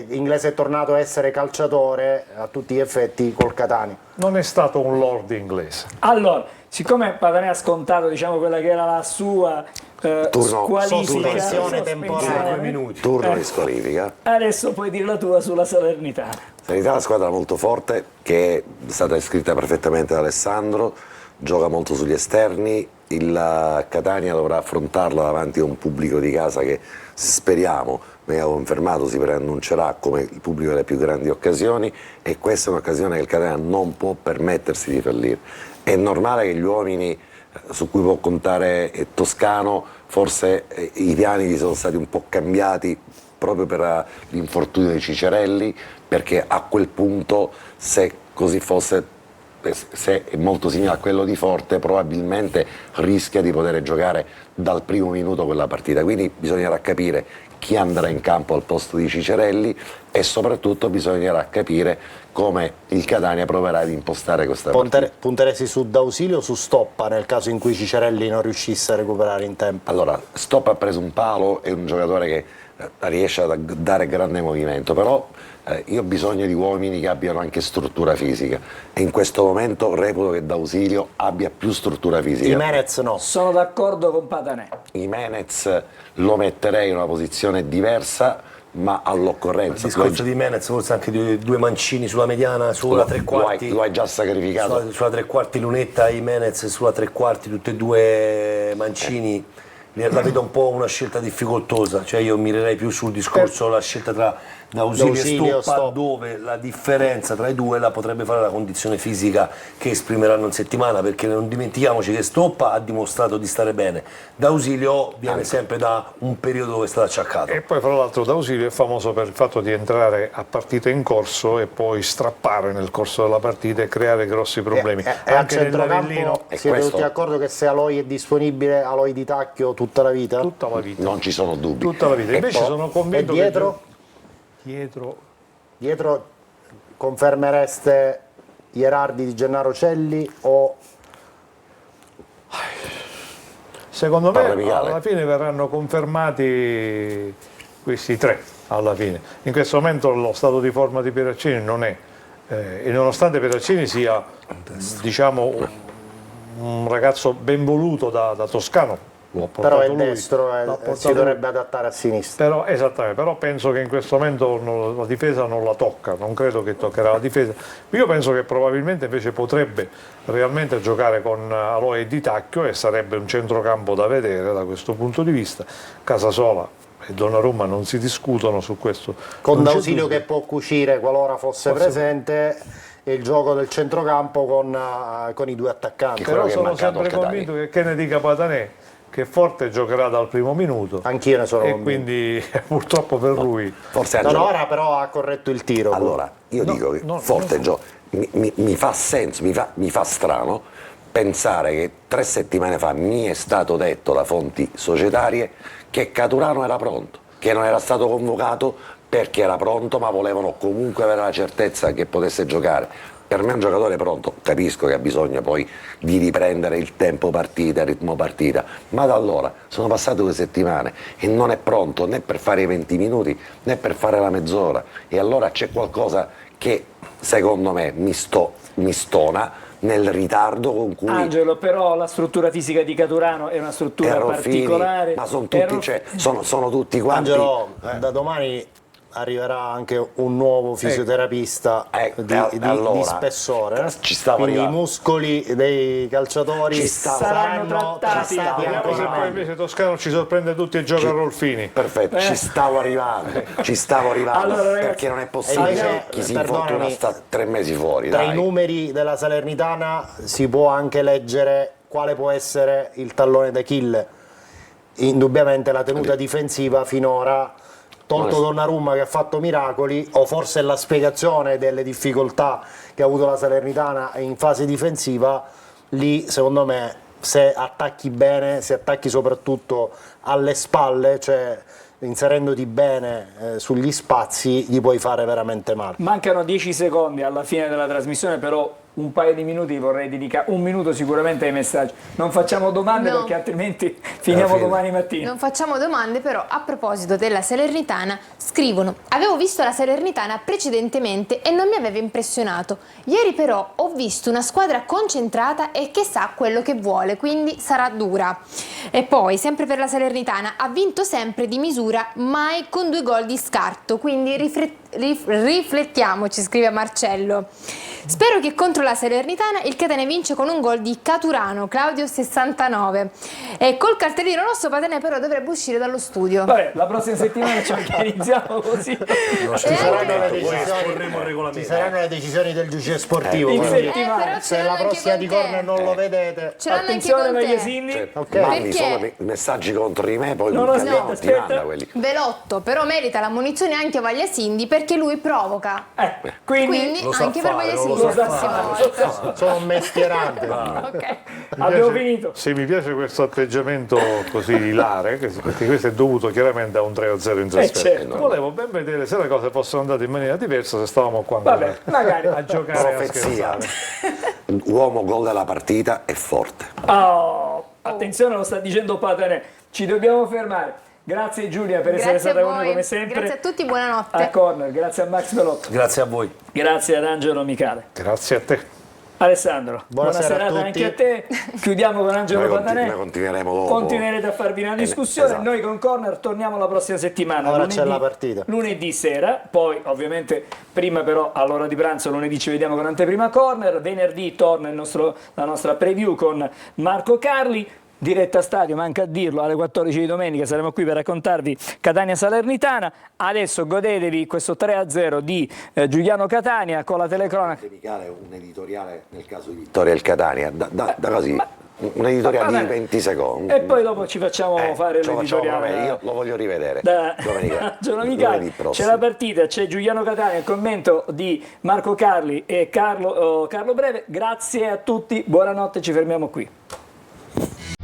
[SPEAKER 3] Inglese è tornato a essere calciatore a tutti gli effetti col Catania.
[SPEAKER 2] Non è stato un lord inglese.
[SPEAKER 1] Allora, siccome Patanè ha scontato, diciamo, quella che era la sua squalifica,
[SPEAKER 3] sospensione temporanea.
[SPEAKER 7] 2 minuti.
[SPEAKER 4] Turno di squalifica.
[SPEAKER 1] adesso puoi dire la tua sulla Salernitana.
[SPEAKER 4] Salernitana è una squadra molto forte che è stata descritta perfettamente da Alessandro, gioca molto sugli esterni, il Catania dovrà affrontarla davanti a un pubblico di casa che speriamo, venga confermato, si preannuncerà come il pubblico delle più grandi occasioni, e questa è un'occasione che il Catania non può permettersi di fallire. È normale che gli uomini su cui può contare Toscano, forse i piani gli sono stati un po' cambiati proprio per l'infortunio di Cicerelli, perché a quel punto, se così fosse, se è molto simile a quello di Forte, probabilmente rischia di poter giocare dal primo minuto quella partita. Quindi bisognerà capire chi andrà in campo al posto di Cicerelli e soprattutto bisognerà capire come il Catania proverà ad impostare questa partita.
[SPEAKER 3] Punteresti su D'Ausilio o su Stoppa nel caso in cui Cicerelli non riuscisse a recuperare in tempo?
[SPEAKER 4] Allora, Stoppa ha preso un palo, è un giocatore che riesce a dare grande movimento, però io ho bisogno di uomini che abbiano anche struttura fisica, e in questo momento reputo che D'Ausilio abbia più struttura fisica.
[SPEAKER 3] Jimenez no.
[SPEAKER 1] Sono d'accordo con Patanè.
[SPEAKER 4] Jimenez lo metterei in una posizione diversa, ma
[SPEAKER 7] Il
[SPEAKER 4] all'occorrenza.
[SPEAKER 7] discorso di Menez, forse anche di 2 mancini sulla mediana, sulla tre quarti.
[SPEAKER 4] Lo hai già sacrificato.
[SPEAKER 7] Sulla tre quarti Lunetta e Menez, sulla tre quarti tutti e 2 mancini. La vedo un po' una scelta difficoltosa, cioè io mirerei più sul discorso la scelta tra D'Ausilio e Stoppa, dove la differenza tra i due la potrebbe fare la condizione fisica che esprimeranno in settimana, perché non dimentichiamoci che Stoppa ha dimostrato di stare bene, D'Ausilio viene sempre da un periodo dove è stato acciaccato.
[SPEAKER 2] E poi fra l'altro D'Ausilio è famoso per il fatto di entrare a partita in corso e poi strappare nel corso della partita e creare grossi problemi.
[SPEAKER 3] E al centrocampo
[SPEAKER 4] E
[SPEAKER 3] siete
[SPEAKER 4] questo-
[SPEAKER 3] tutti d'accordo che se Aloi è disponibile, Aloi di Tacchio tutta la vita?
[SPEAKER 2] Tutta la vita.
[SPEAKER 4] Non ci sono dubbi.
[SPEAKER 2] Tutta la vita.
[SPEAKER 4] E
[SPEAKER 2] Invece
[SPEAKER 4] poi-
[SPEAKER 2] sono
[SPEAKER 3] E
[SPEAKER 2] convinto
[SPEAKER 3] dietro?
[SPEAKER 2] che dietro
[SPEAKER 3] Dietro confermereste Gherardi di Gennaro Celli o
[SPEAKER 2] secondo me
[SPEAKER 4] Parla Michele.
[SPEAKER 2] alla fine verranno confermati questi 3 alla fine. In questo momento lo stato di forma di Pieraccini non è, e nonostante Pieraccini sia, diciamo, un ragazzo ben voluto da Toscano, lo ha portato
[SPEAKER 3] però è
[SPEAKER 2] lui,
[SPEAKER 3] destro
[SPEAKER 2] l'ha
[SPEAKER 3] e
[SPEAKER 2] portato
[SPEAKER 3] si
[SPEAKER 2] lui.
[SPEAKER 3] dovrebbe adattare a sinistra?
[SPEAKER 2] Però, esattamente, però penso che in questo momento la difesa non la tocca, non credo che toccherà la difesa. Io penso che probabilmente invece potrebbe realmente giocare con Aloi e Di Tacchio, e sarebbe un centrocampo da vedere da questo punto di vista. Casasola e Donnarumma non si discutono su questo.
[SPEAKER 3] Con
[SPEAKER 2] non c'è
[SPEAKER 3] D'Ausilio
[SPEAKER 2] dubbio.
[SPEAKER 3] che può cucire qualora fosse presente, e il gioco del centrocampo con i 2 attaccanti.
[SPEAKER 4] Che quello
[SPEAKER 2] Però
[SPEAKER 4] che è
[SPEAKER 2] sono
[SPEAKER 4] mancato
[SPEAKER 2] sempre
[SPEAKER 4] al Catania.
[SPEAKER 2] convinto che ne dica Patanè che Forte giocherà dal primo minuto.
[SPEAKER 3] Anch'io ne sono
[SPEAKER 2] E
[SPEAKER 3] convinto.
[SPEAKER 2] quindi purtroppo per lui
[SPEAKER 4] Forse ha
[SPEAKER 3] Non
[SPEAKER 4] giocato.
[SPEAKER 3] ora però ha corretto il tiro.
[SPEAKER 4] Allora, io dico che Forte mi fa senso, mi fa strano pensare che 3 settimane fa mi è stato detto da fonti societarie che Caturano era pronto, che non era stato convocato perché era pronto, ma volevano comunque avere la certezza che potesse giocare. Per me è un giocatore pronto, capisco che ha bisogno poi di riprendere il tempo partita, il ritmo partita, ma da allora sono passate 2 settimane e non è pronto né per fare i 20 minuti né per fare la mezz'ora, e allora c'è qualcosa che secondo me mi stona nel ritardo con cui
[SPEAKER 1] Angelo, però la struttura fisica di Caturano è una struttura
[SPEAKER 4] Ruffini,
[SPEAKER 1] particolare.
[SPEAKER 4] ma sono tutti, cioè, sono tutti quanti.
[SPEAKER 3] Angelo, da domani arriverà anche un nuovo fisioterapista
[SPEAKER 4] allora,
[SPEAKER 3] di spessore,
[SPEAKER 4] ci stavo
[SPEAKER 3] quindi i
[SPEAKER 4] arrivando.
[SPEAKER 3] muscoli dei calciatori
[SPEAKER 4] Ci stavo-
[SPEAKER 1] saranno trattati.
[SPEAKER 2] Vediamo se poi invece Toscano ci sorprende tutti e gioca a Rolfini.
[SPEAKER 4] Perfetto, ci stavo arrivando,
[SPEAKER 1] Allora, ragazzi,
[SPEAKER 4] perché non è possibile
[SPEAKER 3] invece,
[SPEAKER 4] che chi si infortuna
[SPEAKER 3] perdonami,
[SPEAKER 4] sta 3 mesi fuori.
[SPEAKER 3] Tra
[SPEAKER 4] dai.
[SPEAKER 3] i numeri della Salernitana si può anche leggere quale può essere il tallone d'Achille. Indubbiamente la tenuta difensiva finora, tolto Donnarumma che ha fatto miracoli, o forse la spiegazione delle difficoltà che ha avuto la Salernitana in fase difensiva, lì secondo me se attacchi bene, se attacchi soprattutto alle spalle, cioè inserendoti bene sugli spazi, gli puoi fare veramente male.
[SPEAKER 1] Mancano 10 secondi alla fine della trasmissione, però un paio di minuti vorrei dedicare, un minuto sicuramente ai messaggi. Non facciamo domande
[SPEAKER 5] No.
[SPEAKER 1] perché altrimenti finiamo domani mattina.
[SPEAKER 5] Non facciamo domande, però a proposito della Salernitana scrivono: avevo visto la Salernitana precedentemente e non mi aveva impressionato. Ieri però ho visto una squadra concentrata e che sa quello che vuole, quindi sarà dura. E poi, sempre per la Salernitana, ha vinto sempre di misura, mai con 2 gol di scarto, quindi riflettiamoci, scrive Marcello. Spero che contro la Salernitana il Catania vince con un gol di Caturano, Claudio 69. E col cartellino rosso Patanè però dovrebbe uscire dallo studio.
[SPEAKER 1] Vabbè, la prossima settimana ci organizziamo così.
[SPEAKER 3] Ci saranno le
[SPEAKER 7] Poi
[SPEAKER 3] decisioni,
[SPEAKER 7] esporremo il regolamento.
[SPEAKER 3] ci saranno le decisioni del giudice sportivo.
[SPEAKER 1] in
[SPEAKER 3] quindi
[SPEAKER 1] settimana.
[SPEAKER 5] però ce
[SPEAKER 3] se
[SPEAKER 5] l'hanno
[SPEAKER 3] la
[SPEAKER 5] anche
[SPEAKER 3] prossima
[SPEAKER 5] con
[SPEAKER 3] di
[SPEAKER 5] te.
[SPEAKER 3] corner non lo vedete,
[SPEAKER 5] Ce l'hanno anche
[SPEAKER 1] Attenzione
[SPEAKER 5] con te.
[SPEAKER 1] Magliasini.
[SPEAKER 3] ok?
[SPEAKER 4] Mandi
[SPEAKER 5] Perché?
[SPEAKER 4] solo messaggi contro di me, poi
[SPEAKER 1] No,
[SPEAKER 4] lui
[SPEAKER 1] aspetta,
[SPEAKER 4] ti
[SPEAKER 1] aspetta.
[SPEAKER 4] manda quelli.
[SPEAKER 5] Velotto, però merita la munizione anche Vagliasindi perché lui provoca.
[SPEAKER 1] Quindi
[SPEAKER 7] Lo sa
[SPEAKER 5] Anche per
[SPEAKER 7] fare,
[SPEAKER 5] Vagliasindi
[SPEAKER 7] lo
[SPEAKER 5] la
[SPEAKER 7] sa
[SPEAKER 5] prossima
[SPEAKER 7] fare,
[SPEAKER 5] volta.
[SPEAKER 3] sono un mestierante.
[SPEAKER 5] Ok.
[SPEAKER 1] abbiamo finito.
[SPEAKER 2] Se mi piace questo atteggiamento così ilare, perché questo è dovuto chiaramente a un 3-0 in trasferta.
[SPEAKER 1] certo.
[SPEAKER 2] Volevo ben vedere se le cose fossero andate in maniera diversa, se stavamo qua ancora
[SPEAKER 1] Vabbè, magari.
[SPEAKER 2] a giocare e a
[SPEAKER 4] Profezia.
[SPEAKER 2] scherzare.
[SPEAKER 4] Uomo gol della partita è forte.
[SPEAKER 1] Oh, attenzione, lo sta dicendo Patanè. Ci dobbiamo fermare. Grazie Giulia per essere
[SPEAKER 5] Grazie a
[SPEAKER 1] stata con noi
[SPEAKER 5] voi.
[SPEAKER 1] come sempre.
[SPEAKER 5] Grazie a tutti,
[SPEAKER 1] A
[SPEAKER 5] buonanotte.
[SPEAKER 1] Corner, grazie a Max Velotto,
[SPEAKER 7] Grazie a voi.
[SPEAKER 1] grazie ad Angelo Micale.
[SPEAKER 2] Grazie a te.
[SPEAKER 1] Alessandro,
[SPEAKER 3] Buonasera
[SPEAKER 1] buona
[SPEAKER 3] a
[SPEAKER 1] serata
[SPEAKER 3] tutti.
[SPEAKER 1] anche a te. Chiudiamo con Angelo
[SPEAKER 4] Noi
[SPEAKER 1] Patanè.
[SPEAKER 4] continueremo dopo.
[SPEAKER 1] Continuerete a farvi una discussione.
[SPEAKER 4] esatto.
[SPEAKER 1] Noi con Corner torniamo la prossima settimana.
[SPEAKER 3] Ora c'è la partita.
[SPEAKER 1] Lunedì sera, poi ovviamente prima però all'ora di pranzo lunedì ci vediamo con Anteprima Corner. Venerdì torna la nostra preview con Marco Carli. Diretta stadio, manca a dirlo, alle 14 di domenica saremo qui per raccontarvi Catania Salernitana. Adesso godetevi questo 3-0 di Giuliano Catania con la telecronaca.
[SPEAKER 4] Dedicare un editoriale nel caso di Vittoria il Catania, da così, un editoriale
[SPEAKER 1] Va
[SPEAKER 4] di
[SPEAKER 1] bene.
[SPEAKER 4] 20 secondi.
[SPEAKER 1] E poi dopo ci facciamo fare
[SPEAKER 4] ce lo facciamo
[SPEAKER 1] l'editoriale.
[SPEAKER 4] bene, io lo voglio rivedere.
[SPEAKER 1] Da
[SPEAKER 4] Domenica,
[SPEAKER 1] Giorno
[SPEAKER 4] lunedì
[SPEAKER 1] Micali, c'è
[SPEAKER 4] prossimo.
[SPEAKER 1] la partita, c'è Giuliano Catania, il commento di Marco Carli e Carlo Breve. Grazie a tutti, buonanotte, ci fermiamo qui.